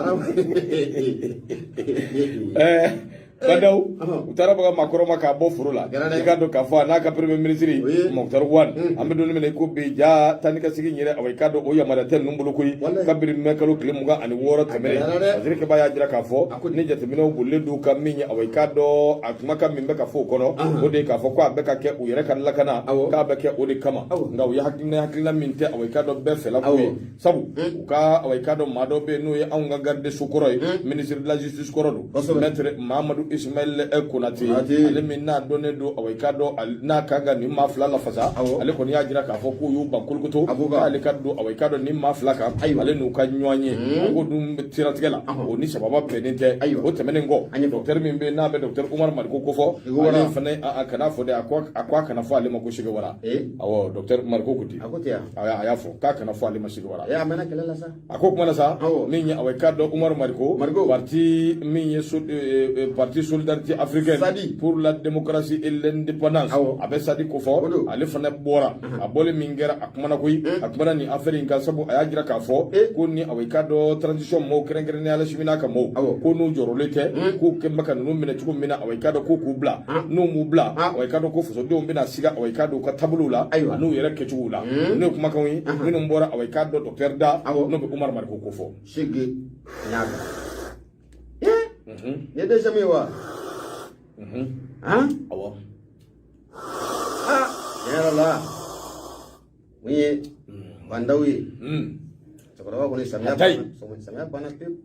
Bandaw u taara baga Makɔrɔma k'a bɔ furu la i ka dɔn k'a fɔ a n'a ka premier ministre Mɔkutari Wan an bɛ don min na ko bi ja taa ni ka segin yɛrɛ awai ka dɔn o yamaruya tɛ ninnu bolo koyi kabiri mɛ kalo tile 26 tɛmɛnen Waziri Keba y'a jira k'a fɔ ni jateminɛw bolilen don ka min ye awai ka dɔn a kumakan min bɛ ka fɔ o kɔnɔ o de ye k'a fɔ ko a bɛ ka kɛ u yɛrɛ ka lakana k'a bɛ kɛ o de kama nka u ye hakilina min tɛ awai ka dɔn bɛɛ fɛla ko ye sabu u ka awai ka dɔn maa dɔ bɛ yen n'o ye anw ka garde so kɔrɔ ye ministre de la justice kɔrɔ don maître Mamadu Ismail Konate ale min n'a dɔnnen don awai ka dɔn n'a kan ka nin maa fila lafasa ale kɔni y'a jira k'a fɔ k'u y'u ban Kolokoto k'ale ka don awai ka dɔn nin maa fila kan ale n'u ka ɲɔgɔn ye ko dun siratigɛ la o ni sababa bɛnnen tɛ o tɛmɛnen kɔ docteur min bɛ n'a bɛ docteur Umar Mariko ko fɔ ale fana a kana fɔ dɛ a ko a kana fɔ ale ma ko Sekewara awɔ docteur Mariko ko ten a y'a fɔ k'a kana fɔ ale ma Sekewara a ko kuma na sa min ye awai ka dɔn Umar Mariko parti min ye parti solidarité africaine pour la démocratie et l'indépendance a bɛ sadi ko fɔ ale fana bɔra a bɔlen min kɛra a kumana koyi a kumana ni affaire in kan sabu a y'a jira k'a fɔ ko ni awai ka dɔn transition mɔɔw kɛrɛnkɛrɛnnen ala simina ka mɔɔw ko n'u jɔrɔlen tɛ k'u kɛlen bɛ ka ninnu minɛ cogo min na awai ka dɔn ko k'u bila n'u m'u bila awai ka dɔn ko fasodenw bɛna siga awai ka dɔn u ka taabolow la n'u yɛrɛ kɛcogow la n'o ye kumakanw ye minnu bɔra awai ka dɔn docteur Da n'o bɛ Umar Mariko ko fɔ ye déjà mis wa awɔ yɛrɛ la mun ye Bandaw ye cɛkɔrɔba kɔni samiya banna pewu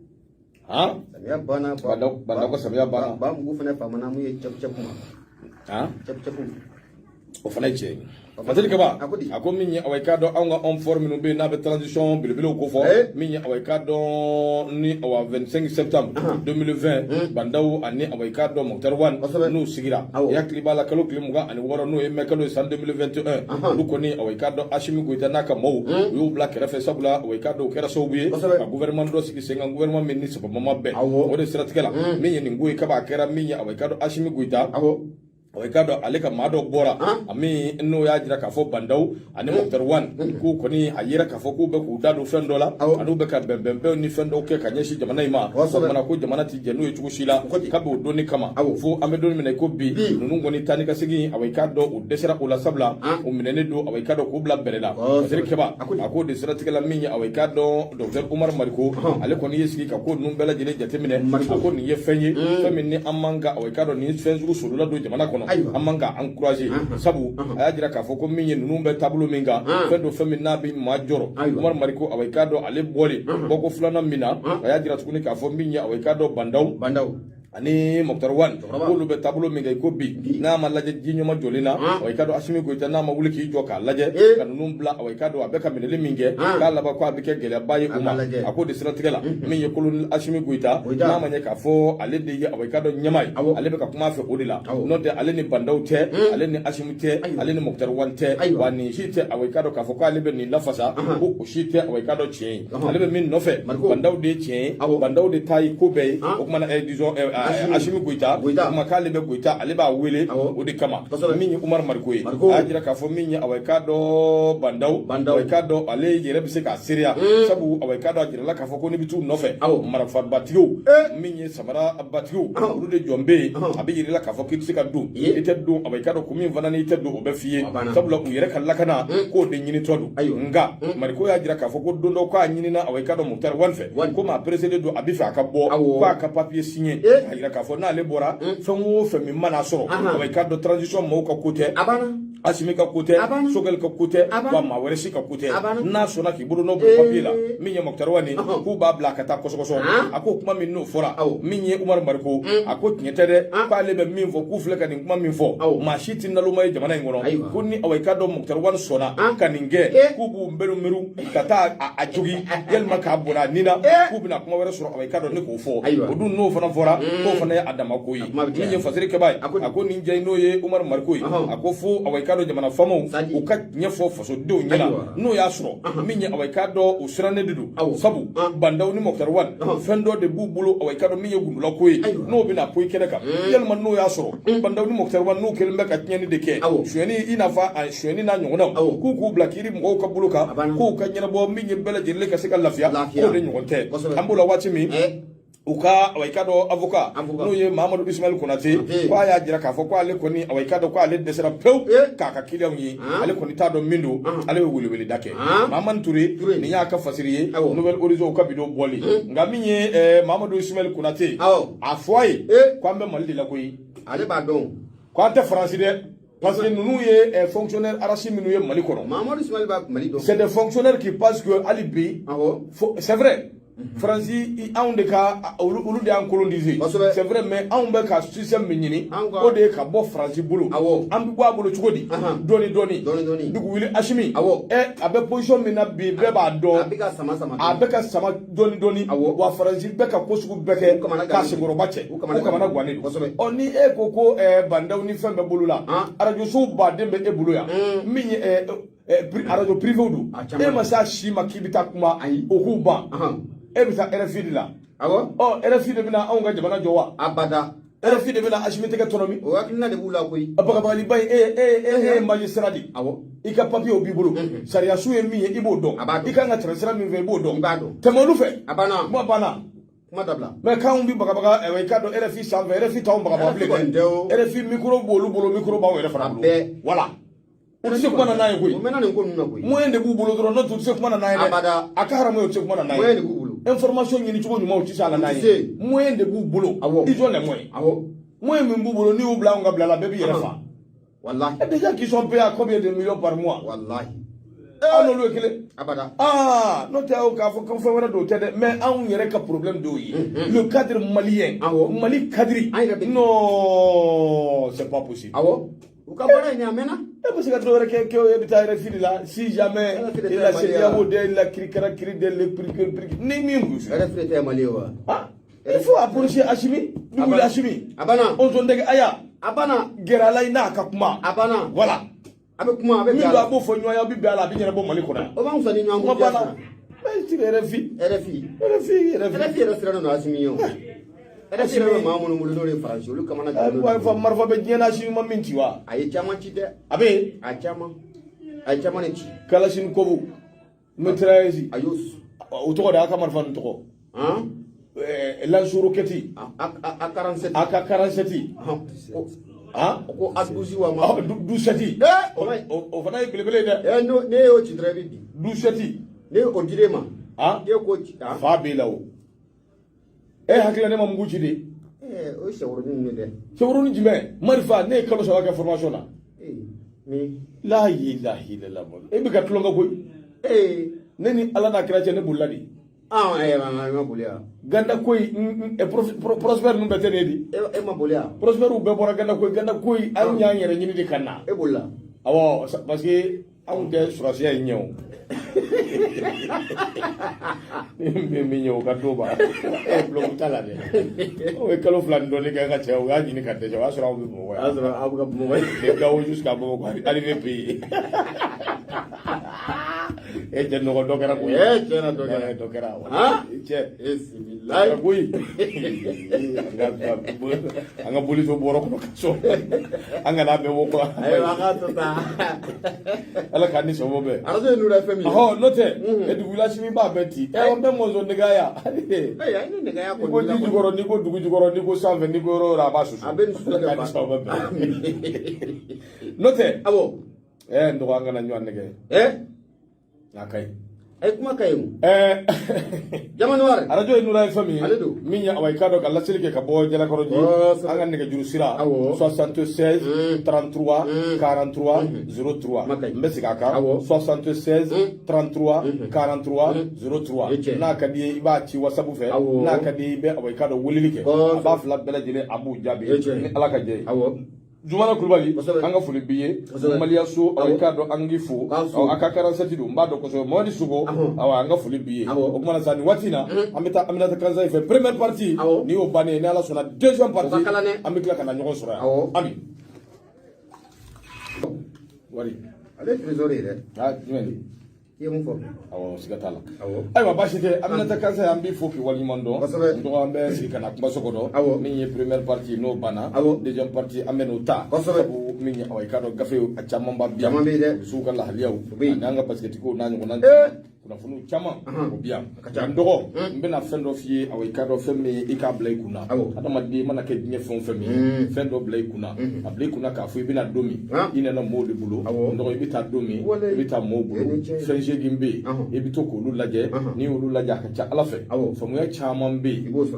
samiya banna Bandaw ko samiya banna ba mugu fana faamana mun ye cɛpu o fana ye tiɲɛ Waziri Keba a ko min ye awai ka dɔn anw ka homme fort minnu bɛ yen n'a bɛ transition belebelew ko fɔ min ye awai ka dɔn ni 25 septembre 2020 Bandaw ani awai ka dɔn Mɔkutari Wan n'u sigira i hakili b'a la kalo tile 26 n'o ye mai kalo ye san 2021 olu kɔni awai ka dɔn Asimi Goyita n'a ka maaw u y'u bila kɛrɛfɛ sabula awai ka dɔn o kɛra sababu ye ka gouvernement dɔ sigi sen kan gouvernement min ni sababa ma bɛn o de siratigɛ la min ye nin ko ye kaba a kɛra min ye awai ka dɔn Asimi Goyita awai ka dɔn ale ka maa dɔ bɔra ami n'o y'a jira k'a fɔ Bandaw ani Mɔkutari Wan k'u kɔni a yera k'a fɔ k'u bɛ k'u da don fɛn dɔ la an'u bɛ ka bɛnbɛnbɛnw ni fɛn dɔw kɛ ka ɲɛsin jamana in ma o kumana ko jamana ti jɛ n'u ye cogo si la kabi o donni kama fo an bɛ don min na ko bi ninnu kɔni taa ni ka segin awai ka dɔn u dɛsɛra o la sabula o minɛnen don awai ka dɔn k'u bila bɛrɛ la Waziri Keba a ko de siratigɛ la min ye awai ka dɔn docteur Umar Mariko ale kɔni ye sigi ka ko ninnu bɛɛ lajɛlen jateminɛ a ko nin ye fɛn ye fɛn min ni an man ka awai ka dɔn nin fɛn sugu sorola don jamana kɔnɔ an man ka encourager sabu a y'a jira k'a fɔ ko min ye ninnu bɛ taabolo min kan fɛn dɔ fɛn min n'a bɛ maa jɔrɔ Umar Mariko awai ka dɔn ale bɔlen bɔko filanan min na a y'a jira tuguni k'a fɔ min ye awai ka dɔn Bandaw ani Mokhtar Wan k'olu bɛ taabolo min kɛ ko bi n'a ma lajɛ ji ɲuman jɔlen na i ka dɔn Asimi Goyita n'a ma wuli k'i jɔ k'a lajɛ ka ninnu bila i ka dɔn a bɛ ka minɛli min kɛ k'a laban ko a bɛ kɛ gɛlɛyaba ye u ma a k'o de siratigɛ la min ye kolonel Asimi Goyita n'a ma ɲɛ k'a fɔ ale de ye i ka dɔn ɲɛmaa ye ale bɛ ka kuma fɛ o de la n'o tɛ ale ni Bandaw tɛ ale ni Asimi tɛ ale ni Mokhtar Wan tɛ wa nin si tɛ i ka dɔn k'a fɔ ko ale bɛ nin lafasa ko o si tɛ i ka dɔn tiɲɛ ye ale bɛ min nɔfɛ Bandaw de ye tiɲɛ ye Bandaw de ta ye ko bɛɛ ye o kumana disons Asimi Goyita kuma k'ale bɛ Goyita ale b'a wele o de kama min ye Umar Mariko ye a y'a jira k'a fɔ min ye i ka dɔn Bandaw i ka dɔn ale yɛrɛ bɛ se k'a seereya sabu i ka dɔn a jirala k'a fɔ ko ne bɛ t'u nɔfɛ marafabatigiw min ye samara batigiw olu de jɔn bɛ yen a bɛ yirala k'a fɔ k'i tɛ se ka don i tɛ don i ka dɔn ko min fana n'i tɛ don o bɛ f'i ye sabula u yɛrɛ ka lakana k'o de ɲinitɔ don nka Mariko y'a jira k'a fɔ ko don dɔ k'a ɲinina i ka dɔn Mokhtar Wan fɛ ko maa presser don a bɛ fɛ a ka bɔ k'a ka papier signé a jira k'a fɔ n'ale bɔra fɛn o fɛn min mana sɔrɔ i ka dɔn transition mɔɔw ka ko tɛ Asimi ka ko tɛ Sogɛli ka ko tɛ wa maa wɛrɛ si ka ko tɛ n'a sɔnna k'i bolo n'o bɛ papier la min ye Mokhtar Wan ye k'u b'a bila ka taa kɔsɔkɔsɔ a ko kuma min n'o fɔra min ye Umar Mariko a ko tiɲɛ tɛ dɛ k'ale bɛ min fɔ k'u filɛ ka nin kuma min fɔ maa si tɛ naloma ye jamana in kɔnɔ ko ni i ka dɔn Mokhtar Wan sɔnna ka nin kɛ k'u b'u nbɛru ka taa a jogi yalima k'a bɔnɛ a nin na k'u bɛna kuma wɛrɛ sɔrɔ i ka dɔn ne k'o fɔ o dun n'o fana fɔra k'o fana ye a dama ko ye min ye fasirikɛba ye a ko nin jɛ n'o ye Umar Mariko ye a ko fo i ka dɔn jamana famaw u ka ɲɛfɔ fasodenw ɲɛna n'o y'a sɔrɔ min ye i ka dɔn u sirannen de don sabu Bandaw ni Mokhtar Wan fɛn dɔ de b'u bolo i ka dɔn min ye gundula ko ye n'o bɛna poyi kɛnɛ kan yalima n'o y'a sɔrɔ Bandaw ni Mokhtar Wan n'u kɛlen bɛ ka tiɲɛni de kɛ suyɛni i n'a fɔ a suyɛni n'a ɲɔgɔnnaw k'u bila kiiri mɔgɔw ka bolo kan k'u ka ɲɛnabɔ min ye bɛɛ lajɛlen ka se ka lafiya k'o de ɲɔgɔn tɛ an b'o la waati min u ka i ka dɔn avocat n'o ye Mahamadu Ismail Konate k'a y'a jira k'a fɔ ko ale kɔni i ka dɔn ko ale dɛsɛra pewu k'a ka clients ye ale kɔni t'a dɔn min don ale bɛ weleweleda kɛ Mahamadu Ture nin y'a ka fasiri ye Nouvelle Horizon ka bidon bɔli nka min ye Mahamadu Ismail Konate a fɔ a ye k'an bɛ Mali de la koyi ale b'a dɔn k'an tɛ Faransi dɛ parce que nous ye fonctionnaires arachis minnu ye Mali kɔnɔ Mahamadu Ismail b'a Mali dɔn c'est des fonctionnaires qui pensent que hali bi c'est vrai Faransi anw de ka olu de y'an coloniser c'est vrai mais anw bɛ ka système min ɲini o de ye ka bɔ Faransi bolo an bɛ bɔ a bolo cogo di dɔɔni dugu wuli Asimi a bɛ position min na bi bɛɛ b'a dɔn a bɛ ka sama dɔɔni wa Faransi bɛ ka ko sugu bɛɛ kɛ k'a senkɔrɔba cɛ u kamana gannen don ni e ko Bandaw ni fɛn bɛɛ bolo la radio sow baden bɛ e bolo yan min ye radio privé don e ma se a si ma k'i bɛ taa kuma o k'u ban e bɛ taa RFI de la RFI de bɛna anw ka jamana jɔ wa abada RFI de bɛna Asimi tɛgɛ tɔnɔmi o hakilina de b'u la koyi bagabagaliba ye magistrat de i ka papier o b'i bolo sariya su ye min ye i b'o dɔn i kan ka tɛmɛ sira min fɛ i b'o dɔn tɛmɛ olu fɛ kuma banna kuma dabila mais k'anw bi bagabaga i ka dɔn RFI sanfɛ RFI t'anw bagabaga bilen dɛ RFI micro b'olu bolo micro b'anw yɛrɛ fana bolo voilà u tɛ se kuma na n'a ye koyi moyen de b'u bolo dɔrɔn n'o tɛ u tɛ se kuma na n'a ye dɛ a ka haramu ye u tɛ se kuma na n'a ye information ɲini cogo ɲuman u tɛ se a la n'a ye moyen de b'u bolo ils ont les moyens moyen min b'u bolo n'i y'u bila anw ka bila la bɛɛ b'i yɛrɛ fa wallahi déjà qu'ils sont payés à combien de millions par mois wallahi aw n'olu ye kelen abada n'o tɛ k'a fɔ ko fɛn wɛrɛ dɔw tɛ dɛ mais anw yɛrɛ ka problème dɔw ye le cadre malien Mali cadre non c'est pas possible u ka baara in a mɛnna e bɛ se ka dɔ wɛrɛ kɛ e bɛ taa RFI de la si jamais il a CEDEAO de il a kirikara kiri de le prix ni min b'u fɛ RFI tɛ Mali ye wa il faut approcher Asimi dugu Asimi on zone dege aya gɛrɛ la i n'a ka kuma voilà a bɛ kuma a bɛ min do a b'o fɔ ɲɔgɔn ye a bɛ bɛn a la a bɛ ɲɛnabɔ Mali kɔnɔ yan o b'an fisa ni ɲɔgɔn ko banna mais c'est RFI yɛrɛ sirannen don Asimi ye o RFI yɛrɛ bɛ maa minnu bolo n'o ye Faransi olu kamana gannen don marifa bɛ diɲɛ na Asimi ma min ci wa a ye caman ci dɛ a bɛ a ye caman de ci Kalashnikov mitrailleuse a y'o o tɔgɔ de a ka marifa nin tɔgɔ lance-roquette AK-47 ko A12 wa ma 12 o fana ye belebele dɛ ne y'o ci dɔrɔn i bɛ bin 12 ne o dir'e ma e ko ci fa b'e la o e hakilila ne ma mugu ci de o ye sɛworonin ne dɛ sɛworonin jumɛn marifa ne ye kalo 3 kɛ formation na la ilaha illallah e bɛ ka tulonkɛ koyi ne ni Ala n'a kira cɛ ne bolila de ah ma bolia ganda koy Prosper nu bete ne di e ma bolia Prosper u be bora ganda koy ay nya yere nyini di kanna e bolla awo parce que on de surasiya nyew mi ñew ka doba e blog tala de o e kalo flan do ni ga chew ga ni ka de wa sura bu mo wa asra abu ka mo de ga o jusqu'à mo ko arrivé pays e je no do kera ko e je na do kera wa ha che bismillah koy anga boli so boro ko so anga na be wo ko ay wa ka to ta ala kan ni so bo be arajo nu ra fami oh note e du village mi ba beti e on be mo zo nega ya e ya ni nega ya ko ko di jugoro ni ko dugu jugoro ni ko sanve ni ko ro ra ba susu aben su kan ni so bo be note abo ndo anga na nyon nege nakay ay kuma kayu jamanu war arajo e nura fami aledo minya away kado kala silike ka bo jela koro ji anga nege juru sira 76 33 43 03 mbesi kaka 76 33 43 03 na kadi iba ci wasabu fe na kadi be away kado wulilike aba fla bela jele abu jabi ni alaka je Jumana Kulbali anga fuli biye Malia so awikado angifu akakara satidu mbado koso modi sugo awa anga fuli biye okumana sani watina amita kanza ife première partie ni obane ni ala sona deuxième partie amikla kana nyogon sura ami wari ale trésorier de jumeli yemu fo awo sigatala aywa bashite aminata kansa ambi foki wali mondo ndo ambe sikana kumba sokodo minye première partie no bana deuxième partie ameno ta sabu minye awai kado gafe achamamba bia suka la haliau nanga basket ko nanyo nan kuna funu chama ko bia ndogo mbena fendo fie awai kado femi ika blay kuna adama di mana ke nye femi fendo blay kuna ablay kuna ka fu bina domi ina na mode bulo ndogo ibita domi ibita mo bulo fenje gimbe ibito ko lu laje ni lu laja ka cha ala fe famu ya chama mbe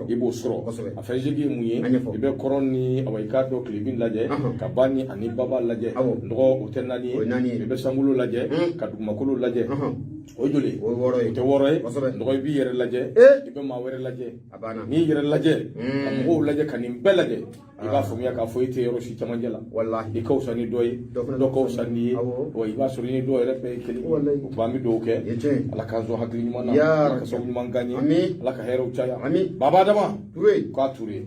ibo soro afenje gi muye ibe koroni awai kado klibin laje ka bani ani baba laje ndogo utenani ibe sangulu laje ka dumakulu laje ojole te woroy ndogoy bi yere laje ibe ma were laje ni yere laje ko laje kanim belaje iba fumiya ka foyite yoro shi tamanjala wallahi ikaw sani doy do ko sani o iba sori ni doy rek be keli ba mi do ke ala ka zo hakli mana ka so ni mangani ala ka hero chaya baba dama ko ture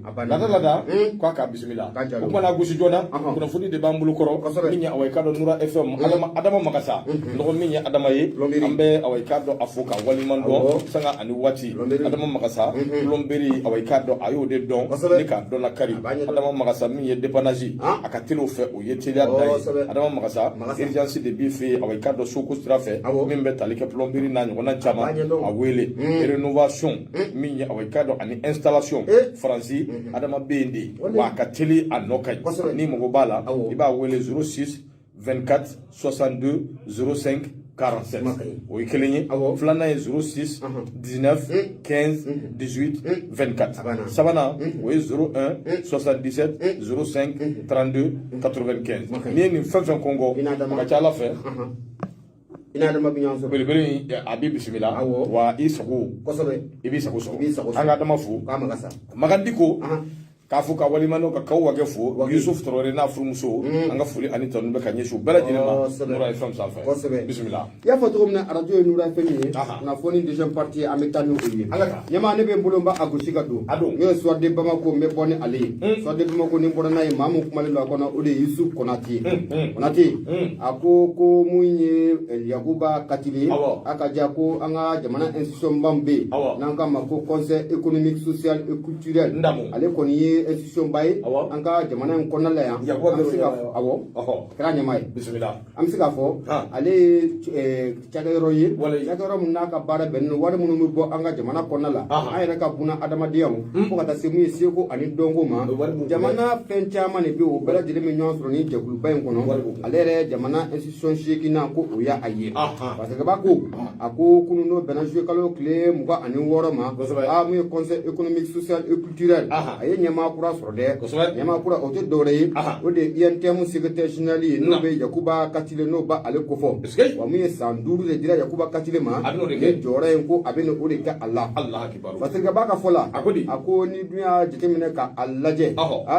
lada ko ka bismillah ko mana gushi jona ko fudi de bambulu koro minya away kado nura fm adama makasa ndo minya adama yi ambe away kado afuka wali mando sanga ani wati adama makasa lomberi away kado ayo de don ni ka dona kari adama makasa mi ye depanaji akatilo fe o yeteli adai adama makasa urgence de bife away kado soko strafe mimbe talike plomberi na nyona chama awele renovation mi away kado ani installation franci adama bende wa akatili anokai ni mogobala iba wele 06 24 62 05 47 oui kelenye flana 06 19 15 18 24 sabana oui 01 77 05 32 95 ni fenfen kongo ka chala fe ina da mabiyan so bele abi bismillah wa isaku ibi saku anga dama fu magandiko kafu ka wali mano ka kaw wage fu Yusuf Traoré na furmuso anga fuli ani tanu be kanye shu bela jinema nura fm safa bismillah ya foto na radio nura fm na foni deuxième partie ametanu uyi nyama ne be bolomba agushika do nge so de bamako me boni ali so de bamako ni bona nay mamu kumale lo akona ode Yusuf Konati ako ko munye Yakuba Katili akaja ko anga jamana institution bambe nanga mako conseil économique social et culturel ale koni institution bay anka jamana konna la ya kra nyamay bismillah am sika fo ale chagero yi chagero mun naka bara ben wala mun mu bo anga jamana konna la ayra ka buna adama diam ko kata semu yeseko ani dongo ma jamana fencha mane bi o bela dire mi nyon sro ni jekulu bay kono ale re jamana institution shekina ko o ya aye parce que ba ko ako kunu no benajwe kalo clé muga ani woro ma mu conseil économique social et culturel aye nyama ɲɛmaa kura sɔrɔ dɛ ɲɛmaa kura o tɛ dɔwɛrɛ ye o de ye INTM secrétaire général ye n'o bɛ Yakuba Katile n'o ba ale kofɔ wa min ye san 5 de dira Yakuba Katile ma ni jɔyɔrɔ in ko a bɛ o de kɛ a la Fasirikaba ka fɔ la a ko ni dun y'a jateminɛ ka a lajɛ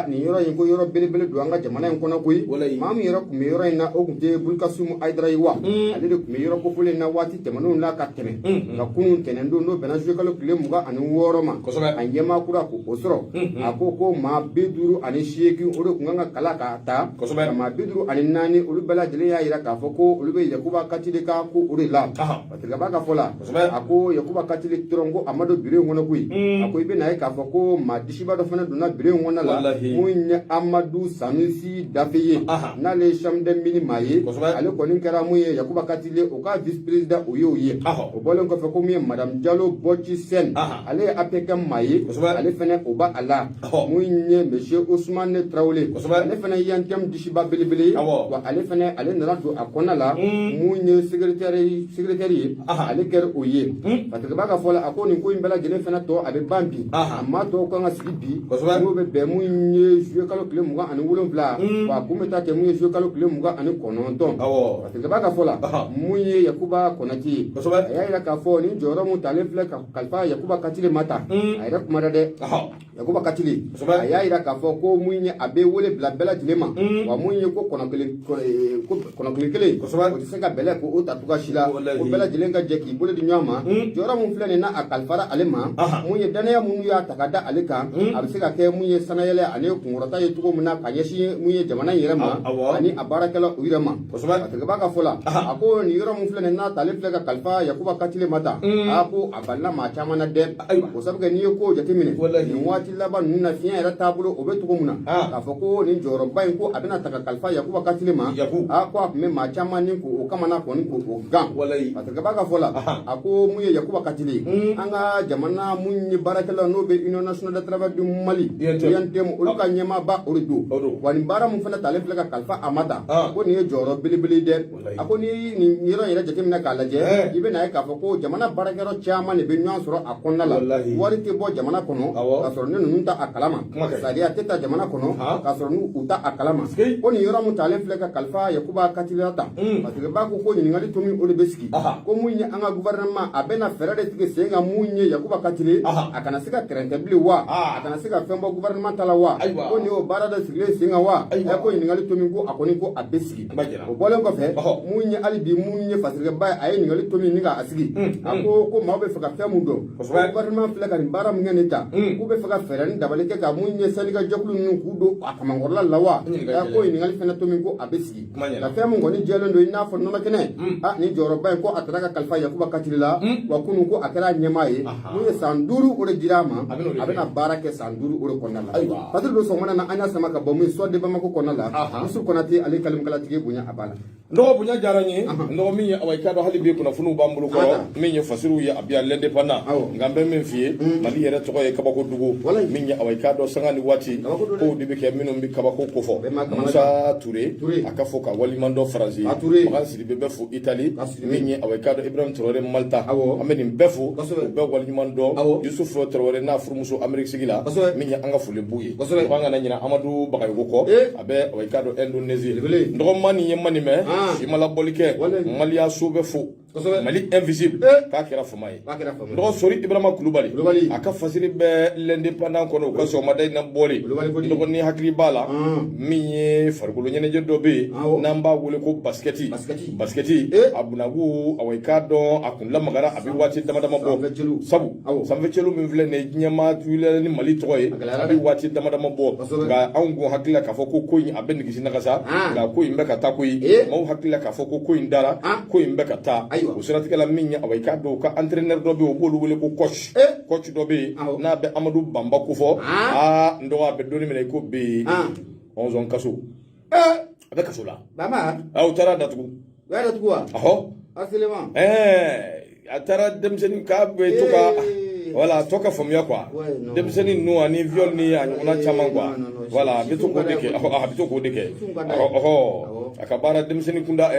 nin yɔrɔ in ko yɔrɔ belebele don an ka jamana in kɔnɔ koyi maa min yɛrɛ tun bɛ yɔrɔ in na o tun tɛ Bulkasumu Ayidara ye wa ale de tun bɛ yɔrɔ kofɔlen na waati tɛmɛnenw na ka tɛmɛ nka kunun tɛnɛndon n'o bɛnna juillet kalo tile 26 ma a ɲɛmaa kura ko o sɔrɔ a ko maa 58 o de tun kan ka kala k'a ta ka maa 54 olu bɛɛ lajɛlen y'a jira k'a fɔ ko olu bɛ Yakuba Katile ka ko o de la Fasirikaba ka fɔ la a ko Yakuba Katile dɔrɔn ko Amadu biro in kɔnɔ koyi a ko i bɛna ye k'a fɔ ko maa disiba dɔ fana donna biro in kɔnɔ la mun ye Amadu Sanusi Dafe ye n'ale ye chambre des mines maa ye ale kɔni kɛra mun ye Yakuba Katile o ka vice président o ye o bɔlen kɔfɛ ko min ye madame Jalo Bɔci Sen ale ye APK maa ye ale fana o ba a la mun ye monsieur Ousmane Traoré ale fana ye INTM disiba belebele wa ale fana ale nana don a kɔnɔ la mun ye secrétaire ye ale kɛra o ye Fasirikaba ka fɔ la a ko nin ko in bɛɛ lajɛlen fana tɔ a bɛ ban bi a maa tɔw kan ka sigi bi n'o bɛ bɛn mun ye juillet kalo tile 27 wa kun bɛ taa kɛ mun ye juillet kalo tile 29 Fasirikaba ka fɔ la mun ye Yakuba Konate ye a y'a jira k'a fɔ ni jɔyɔrɔ mun talen filɛ ka kalifa Yakuba Katile ma ta a yɛrɛ kumana dɛ Yakuba Katile a y'a jira k'a fɔ ko mun ye a bɛ wele bila bɛɛ lajɛlen ma wa mun ye ko kɔnɔ kelen o tɛ se ka bɛlɛ ko o ta cogoya si la ko bɛɛ lajɛlen ka jɛ k'i bolo di ɲɔgɔn ma jɔyɔrɔ mun filɛ nin na a kalifara ale ma mun ye danaya minnu y'a ta ka da ale kan a bɛ se ka kɛ mun ye sanayɛlɛ ani kunkɔrɔta ye cogo min na ka ɲɛsin mun ye jamana in yɛrɛ ma ani a baarakɛla u yɛrɛ ma Fasirikaba ka fɔ la a ko nin yɔrɔ mun filɛ nin n'a tale filɛ ka kalifa Yakuba Katile ma ta ko a balila maa caman na dɛ o sabu kɛ n'i ye ko jateminɛ nin waati laban ninnu na fiɲɛ yɛrɛ taabolo o bɛ cogo min na k'a fɔ ko nin jɔyɔrɔba in ko a bɛna ta ka kalifa Yakuba Katile ma ko a tun bɛ maa caman ni ko o kamana kɔni ko o gan Fasirikaba ka fɔ la a ko mun ye Yakuba Katile an ka jamana mun ye baarakɛla n'o bɛ Union nationale de travail du Mali INTM olu ka ɲɛmaaba o de don wa nin baara mun fana talen filɛ ka kalifa a ma ta ko nin ye jɔyɔrɔ belebele dɛ a ko ni nin yɔrɔ yɛrɛ jateminɛ k'a lajɛ i bɛna ye k'a fɔ ko jamana baarakɛyɔrɔ caman de bɛ ɲɔgɔn sɔrɔ a kɔnɔna la wari tɛ bɔ jamana kɔnɔ k'a sɔrɔ ne ninnu ta a kalama sariya tɛ ta jamana kɔnɔ k'a sɔrɔ n'u ta a kalama ko nin yɔrɔ mun talen filɛ ka kalifa Yakuba Katile ta Fasirikaba ko ɲininkali to min o de bɛ sigi ko mun ye an ka gouvernement a bɛna fɛɛrɛ de tigɛ sen kan mun ye Yakuba Katile a kana se ka tɛrɛntɛ bilen wa a kana se ka fɛn bɔ gouvernement ta la wa ko nin y'o baara de sigilen sen kan wa ko ɲininkali to min ko a kɔni ko a bɛ sigi o bɔlen kɔfɛ mun ye hali bi mun ye Fasirikaba ye a ye ɲininkali to min ni k'a sigi a ko maaw bɛ fɛ ka fɛn mun dɔn gouvernement filɛ ka nin baara min kɛ nin ta k'u bɛ fɛ ka fɛɛrɛ ni dabali kɛ ka mun ye syndicat jɛkulu ninnu k'u don a kamankɔrɔla la wa ko ɲininkali fana to min ko a bɛ sigi ka fɛn mun kɔni jɛlen don i n'a fɔ nɔnɔ kɛnɛ nin jɔyɔrɔba in ko a taara ka kalifa Yakuba Katile la wa kunun ko a kɛra ɲɛmaa ye mun ye san 5 o de dira a ma a bɛna baara kɛ san 5 o de kɔnɔna la Patiri don sɔgɔmana na an y'a sama ka bɔ mun soit de Bamako kɔnɔna la Yusu Konate ale kalimukalatigi bonya a b'a la nɔgɔ bonya diyara n ye nɔgɔ min ye awa i k'a dɔn hali bi kunnafoniw b'an bolo kɔrɔ min ye fasiriw ye a bi l'indépendant nka n bɛ min f'i ye Mali yɛrɛ tɔgɔ ye Kabakodugu min ye awa i k'a dɔn sanga ni waati kow de bɛ kɛ minnu bɛ kabako kofɔ Musa Ture a ka fɔ ka waliman dɔ Faransi Makan Sidibe bɛ fo Itali min ye awa i k'a dɔn Ibrahim Traoré Malta an bɛ nin bɛɛ fo u bɛɛ waliman dɔn Yusufu Traoré n'a furumuso Amérique sigi la min ye an ka foli b'u ye ko an kana ɲinɛ Amadu Bagayoko kɔ a bɛ awa i k'a dɔn Indonésie nɔgɔma nin ye mani mɛ si ma labɔli kɛ Maliya so bɛ fo Mali invisible k'a kɛra fama ye nɔgɔ Sori Ibrahima Kulubali a ka fasiri bɛ l'indépendant kɔnɔ u ka sɔgɔmada in na bɔli nɔgɔ ni hakili b'a la min ye farikolo ɲɛnajɛ dɔ bɛ yen n'an b'a wele ko baskɛti a bunagu awa i k'a dɔn a kun lamagara a bɛ waati dama dama bɔ sabu sanfɛcɛlu min filɛ nin ye diɲɛma wulila ni Mali tɔgɔ ye a bɛ waati dama dama bɔ nka anw kun hakili la k'a fɔ ko ko in a bɛ nigisi nagasa nka ko in bɛ ka taa koyi maaw hakili la k'a fɔ ko in dara ko in bɛ ka taa o siratigɛ la min ye awa i k'a dɔn u ka entraîneur dɔ bɛ yen u b'olu wele ko coach dɔ bɛ yen n'a bɛ Amadu Bamba ko fɔ n dɔgɔ a bɛ dɔɔnin minɛ i ko bɛ 11 kaso a bɛ kaso la u taara datugu wa a taara denmisɛnnin k'a bɛ to ka voilà toka famia quoi demseni no ani viol ni anyona chama quoi voilà bitu ko deke bitu ko deke akabara demseni kunda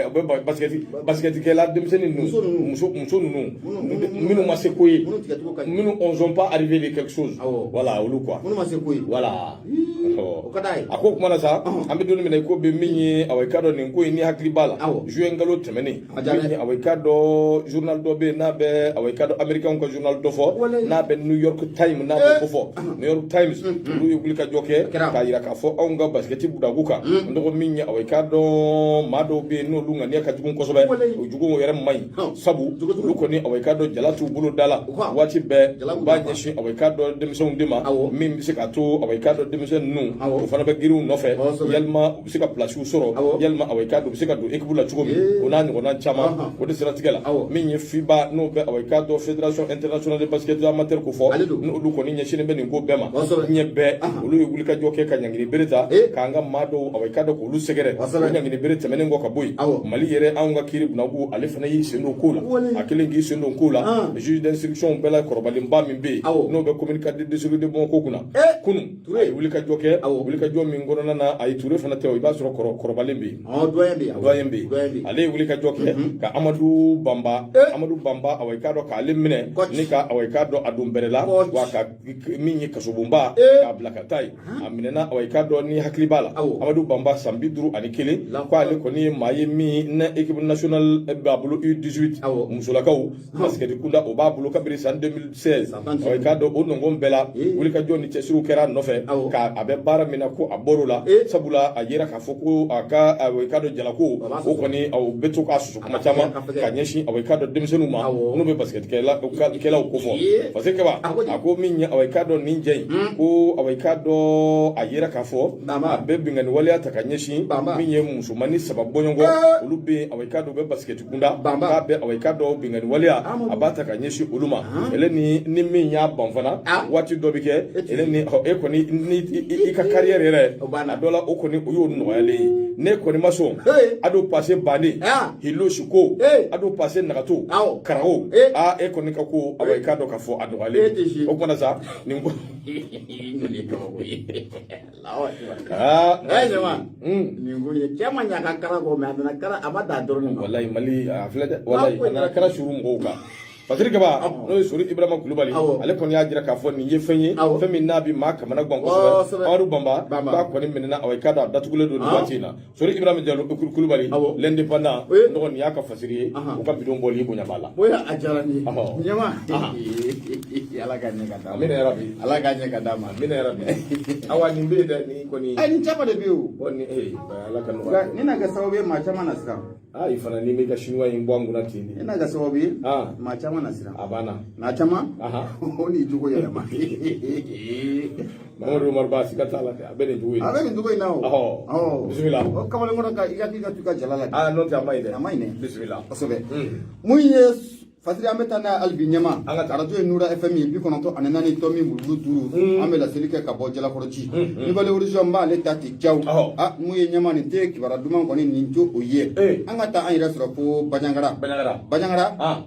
basket ke la demseni muso nunu minu masekoyi minu on sont pas arrivé de quelque chose voilà ou quoi voilà ako kuma na sa ambe doni mena ko be minyi awekado ni ko ni hakli bala jouer ngalo temeni minyi awekado journal do be na be awekado american ko journal do fo na be New York Times na be fo New York Times lu yugulika joke ka yira ka fo onga basket budaguka ndoko minyi awekado mado be no lunga ne ka tugun ko sobe jugo yere mai sabu lu ko ni awekado jalatu bulu dala wati be ba nyeshi awekado demison dima mim sika to awekado demison nu o fana be giru no fe yelma sika place soro yelma awekado sika do ekbula chugomi onani onan chama o de stratigala minyi fiba no be awekado Fédération internationale de basket amateur ko fo no lu ko ni nyeshi be ni go bema nyebe lu yugulika joke ka nyangiri bereta kanga mado awekado ko lu segere nyangiri bereta menen go ka boy mali yere anga kiri bunagu ale fana yi sendo kula akele ngi sendo kula juge d'instruction bela korbalimba mimbe no be communicateur de sécurité bon ko kuna kunu wulika joke wulika jo min gona na ay touré fana tew iba soro korbalimbe doyembe ale wulika joke ka Amadou Bamba awekado ka limine nika awekado adumberela wa ka minyi kasubumba ka blakatai aminena awekado ni haklibala Amadou Bamba sambidru anikele kwa ale koni mayemi na équipe nationale babulu U18 musolakaw basket kunda o babulu kabiri san 2016 awekado onongo mbela wulika jo ni chesiru kera nofe ka abe bara mina ko aborola sabula ayera ka foko aka awekado jalako o koni aw beto ka susu kuma chama ka nyeshi awekado demsenuma no be basket kela ko fo parce que ba ako minya awekado ninjay ko awekado ayera ka fo abe bingani wale ataka nyeshi minye musumani sababu bongo ulube awekado be basket kunda ka be awekado bingani wale abata ka nyeshi uluma eleni ni minya banfana wati dobike eleni ekoni ni ika carrière re na dola okoni uyo no yale ne koni maso ado passer bani hilo shiko ado passer nagato karao ekoni kako awekado ka fo ado wale okona za ningo jama ningo ye chama nyaka kara ko me adana kara abada dorno wallahi mali aflada wallahi ana kara shuru ngoka Patrick ba no suri Ibrahima Kulubali ale kon ya jira ka fo ni ye fenye femi nabi ma kamana gongo so Amadou Bamba ba ko ni menena awekado datugule do watina suri Ibrahima Diallo Kulubali l'indépendant no ni aka fasiri o ka bidon boli ko nyabala boya ajarani nyama ala ganye kada amina ya rabbi ala ganye kada ma amina ya rabbi awani mbeda ni ko ni ai ni chapa de biu woni ala kan nina ga sababe ma chama na sika ifana ni mega shinwa imbwangu na tindi nina ga sababe ma chama na sira abana na chama oni jugo ya ma Mamadou Umar Ba sika tala abene jugo nao bismillah kamale ngora ka igati ga tuka jalala non ta maide bismillah asobe muye Fasiri ameta na albi nyama radio Nura FM bi kono to anana ni tomi mulu duru amela selike ka bojala korochi ni bale orijo mba le tati jaw muye nyama ni te kibara duma ngoni ninjo oye anga ta an resra ko bajangara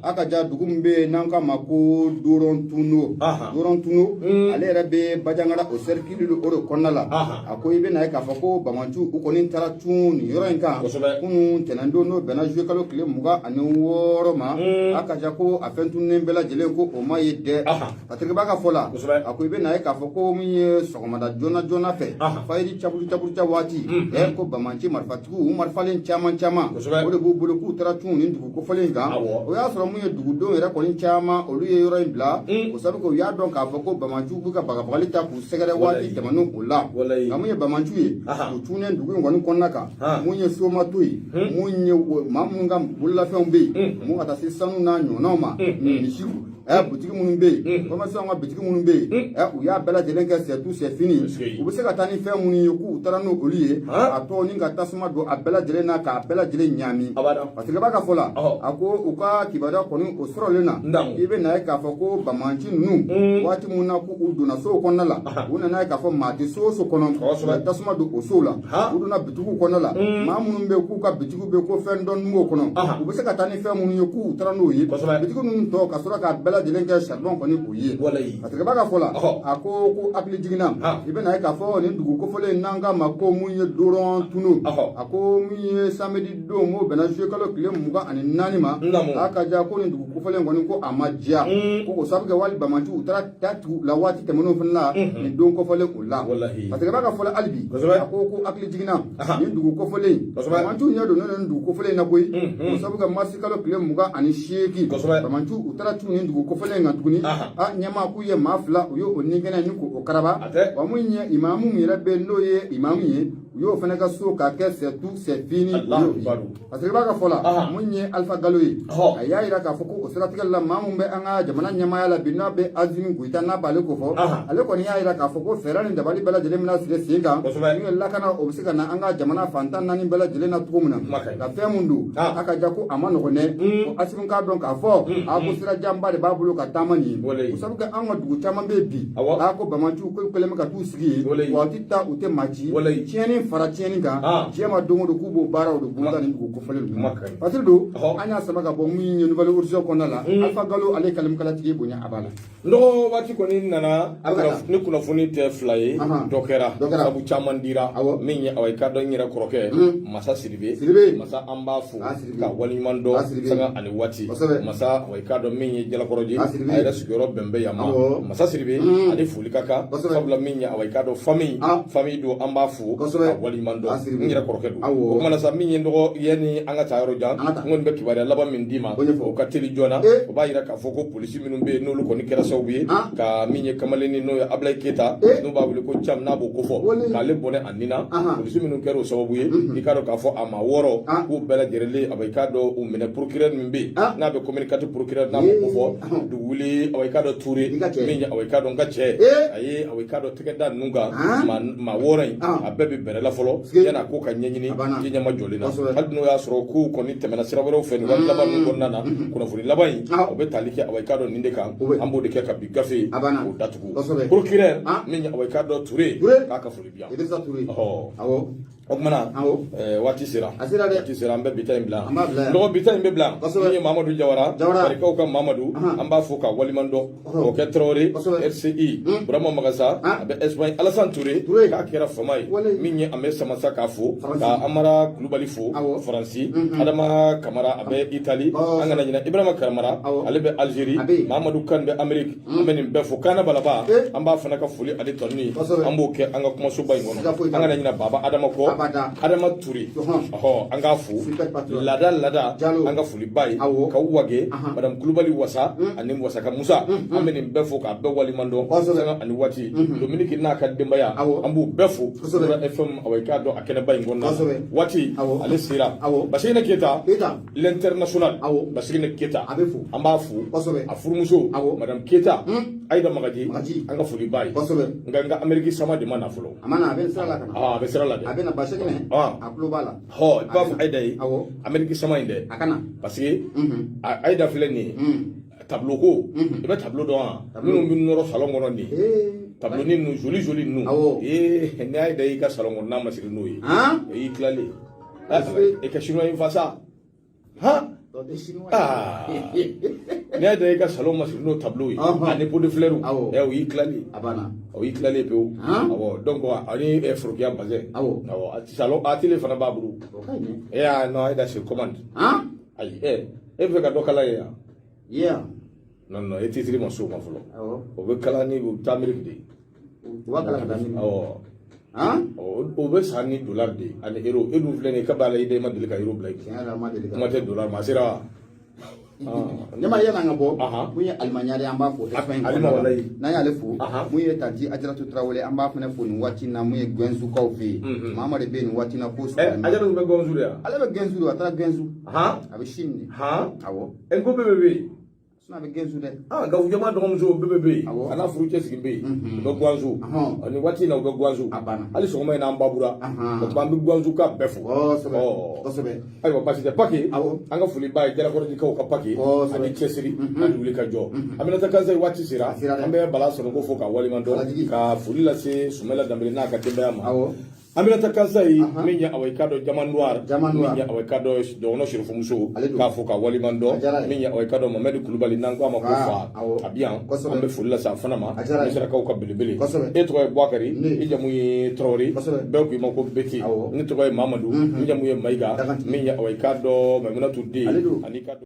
aka ja dugumbe nanka mako doron tuno ale rabe bajangara o cercle lu oro konala akoy be na ka fako bamanju ukoni tara tun yoro enka kunu tenando no bena jwe kalo kle muga ani woro ma aka jako afentunne bela jele ko o maye de patrick baka fola ako ibe na e ka foko mi sogomada jona fe fayri chabulu wati ko bamanchi marfatu marfalen chama o de bulu ku tara tun ni dugu ko falen ga o ya soro mu ye dugu do era ko ni chama o lu ye yoro bla o sabu ko ya don ka foko bamanchu buka baga balita ku segere wati tamanu kula kamu ye bamanchu ye o tunen dugu ngoni konnaka mu ye soma toyi mu ye mamunga bulla fe mbe mu ata sisanu na noma nishiku boutique munun be formation nga boutique munun be u ya bela jelen ka c'est tout c'est fini u be se ka tani fe munun yoku tarano oliye ato ni nga tasuma do abela jelen na ka abela jelen nyami parce que baka fola ako uka kibada koni o soro lena ibe na ka fako bamanchi nu wati munna ku uduna so konala una na ka fo mati so kono tasuma do osola uduna bituku konala ma munun be ku ka bituku be ko fe ndon ngo kono u be se ka tani fe munun yoku tarano yi bituku nun to ka soro ka bela bela jelen kɛ charbon kɔni o ye a tigɛba ka fɔ la a ko hakili jiginna i bɛna ye k'a fɔ nin dugu kofɔlen n'an ka ma ko mun ye doron tunu a ko mun ye samedi don m'o bɛnna juillet kalo tile 24 ma a ka ja ko nin dugu kofɔlen kɔni ko a ma diya ko o sabu kɛ wali bamanciw u taara datugu la waati tɛmɛnenw fana la nin don kofɔlen o la a tigɛba ka fɔ la hali bi a ko hakili jiginna nin dugu kofɔlen bamanciw ɲɛ don ne nin dugu kofɔlen na koyi o sabu kɛ marisi kalo tile 28 bamanciw u taara tunu nin dugu kofɔlen kan tuguni ɲɛma k'u ye maa fila u y'o ninkɛnɛ ni k'o karaba wa mun ye imamu min yɛrɛ bɛ n'o ye imamu ye u y'o fana ka so k'a kɛ sɛtu sɛfini parce que i b'a ka fɔ la mun ye alifa galo ye a y'a yira k'a fɔ ko o siratigɛ la maa mun bɛ an ka jamana ɲɛmaya la bi n'a bɛ azimi goyita n'a b'ale ko fɔ ale kɔni y'a yira k'a fɔ ko fɛɛrɛ ni dabali bɛɛ lajɛlen bɛna sigi sen kan min ye lakana o bɛ se ka na an ka jamana fantan naani bɛɛ lajɛlen na cogo min na ka fɛn mun don a ka ja ko a ma nɔgɔn dɛ ko asimu k'a dɔn k'a fɔ a ko sira janba de b'a bolo ka taama nin ye o sabu kɛ an ka dugu caman bɛ bi a ko bamanciw ko kɛlen bɛ ka t'u sigi yen waati ta u tɛ maa ci tiɲɛni fara tiɲɛni kan diɲɛ ma don o don k'u b'o baaraw de boloda nin dugu kofɔlen ninnu parce que don an y'a sama ka bɔ min ye nouvelle horizon kɔnɔna la Alpha Gallo ale kalimukalatigi bonya a b'a la nɔgɔ waati kɔni nana ni kunnafoni tɛ fila ye dɔ kɛra sabu caman dira min ye i ka dɔn n yɛrɛ kɔrɔkɛ masa siribe masa an b'a fo ka waleɲuman dɔn sanga ani waati masa i ka dɔn min ye jalakɔrɔji a yɛrɛ sigiyɔrɔ bɛn bɛ yan ma masa siribe ale foli ka kan sabula min ye i ka dɔn famille don an b'a fo ka waleɲuman dɔn n yɛrɛ kɔrɔkɛ don o kumana sa min ye nɔgɔ yanni an ka taa yɔrɔ jan n kɔni bɛ kibaruya laban min d'i ma o ka teli joona o b'a yira k'a fɔ ko polisi minnu bɛ yen n'olu kɔni kɛra sababu ye ka min ye kamalenni n'o ye Ablaye Keta n'o b'a wele ko Cam n'a b'o ko fɔ k'ale bɔnɛ a nin na polisi minnu kɛra o sababu ye i k'a dɔn k'a fɔ a maa 6 k'u bɛɛ lajɛlen i k'a dɔn u minɛ procureur min bɛ yen n'a bɛ communicateur procureur n'a b'o ko fɔ du wuli i k'a dɔn Toure min ye i k'a dɔn n ka cɛ a ye i k'a dɔn tɛgɛ da ninnu kan maa 6 in a bɛɛ bɛ bɛrɛ la fɔlɔ yan'a ko ka ɲɛɲini ji ɲɛma jɔlen na hali n'o y'a sɔrɔ k'u kɔni tɛmɛna sira wɛrɛw fɛ nin wari laban ninnu kɔnɔna na kunnafoni laban in o bɛ tali kɛ i k'a dɔn nin de kan an b'o de kɛ ka bi gafe k'o datugu procureur min i k'a dɔn Toure k'a ka foli bi yan o kumana waati sera an bɛ bita in bila nɔgɔ bita in bɛ bila min ye Mamadu Jawara barikaw ka Mamadu an b'a fɔ ka waliman dɔn o kɛ Traoré RCI Burama Magasa a bɛ Espagne Alassane Touré k'a kɛra fama ye min ye an bɛ Samassa k'a fo ka Amara Kulubali fo Faransi Adama Kamara a bɛ Italie an kana ɲinɛ Ibrahima Kamara ale bɛ Algérie Mamadou Kane bɛ Amérique an bɛ nin bɛɛ fo Kana Balaba an b'a fana ka foli ale tɔni an b'o kɛ an ka kumasoba in kɔnɔ an kana ɲinɛ Baba Adama kɔ Adama Touré an k'a fo lada an ka foli ba ye ka wage Madame Kulubali wasa ani Wasaka Musa an bɛ nin bɛɛ fo k'a bɛɛ waliman dɔn sanga ani waati Dominique n'a ka denbaya an b'u bɛɛ fo FM i k'a dɔn a kɛnɛba in kɔnɔna waati ale sera Basigine Keta l'international Basigine Keta an b'a fo a furumuso Madame Keta Aïda Magaji an ka foli ba ye nka n ka Amérique sama de ma na fɔlɔ a bɛ sira la dɛ a kulo b'a la i b'a fɔ Aïda ye Amérique sama in dɛ parce que Aïda filɛ nin ye tableau ko i bɛ tableau dɔn wa minnu bɛ nɔrɔ salon kɔnɔ nin tableau ni ninnu joli ninnu ni Aïda y'i ka salon kɔnɔ n'a ma siri n'o ye o y'i tilalen i ka chinois in fa sa ni Aïda y'i ka salon ma siri n'o tableau ye ani pot de fleur o y'i tilalen o y'i tilalen pewu donc ani Forokiya Bazin salon a télé fana b'a bolo non Aïda c'est commande ayi e bɛ ka dɔ kala ye yan non e titiri ma so ma fɔlɔ o bɛ kala ni o bɛ taa Amérique de o bɛ san ni dollar de ani euro e dun filɛ nin ye k'a b'a la i da i ma deli ka euro bila i kun kuma tɛ dollar ma a sera ne ma yɛlɛ an ka bɔ mun ye alimanyari an b'a fo n'an y'ale fo mun ye tanti Ajaratu Tarawele an b'a fana fo nin waati na mun ye Gɛnzukaw fɛ yen maa de bɛ nin waati na ko Ajaratu bɛ Gɛnzu de yan ale bɛ Gɛnzu a taara Gɛnzu a bɛ Chine de awɔ ko bɛɛ bɛ yen a bɛ Gɛnzu dɛ Gafujama dɔgɔmuso bɛɛ bɛ yen a n'a furu cɛ sigi bɛ yen u bɛ Gwanzu ni waati na u bɛ Gwanzu hali sɔgɔma in na an babura o tuma an bɛ Gwanzu ka bɛɛ fo ayiwa basi tɛ Pake an ka foli ba ye Jalakɔrɔjikaw ka Pake ani cɛsiri ani wuli ka jɔ Aminata Kanɛ waati sera an bɛ Bala Sɔnɔgo fo ka waliman dɔn ka foli lase Sumala Danbele n'a ka denbaya ma Aminata Kansayi min ye away kado Jamanwar min ye away kado dono shirfu muso ka fo ka walimando min ye away kado Mohamed Kulubali nan ko amako fa abiyan ambe fulla sa fana ma misra ka ka belebele e to Bouakari e jamu ye Traoré be ko mako Beki ni to Mamadou e jamu ye Maiga min ye away kado Mamunatu Di ani kado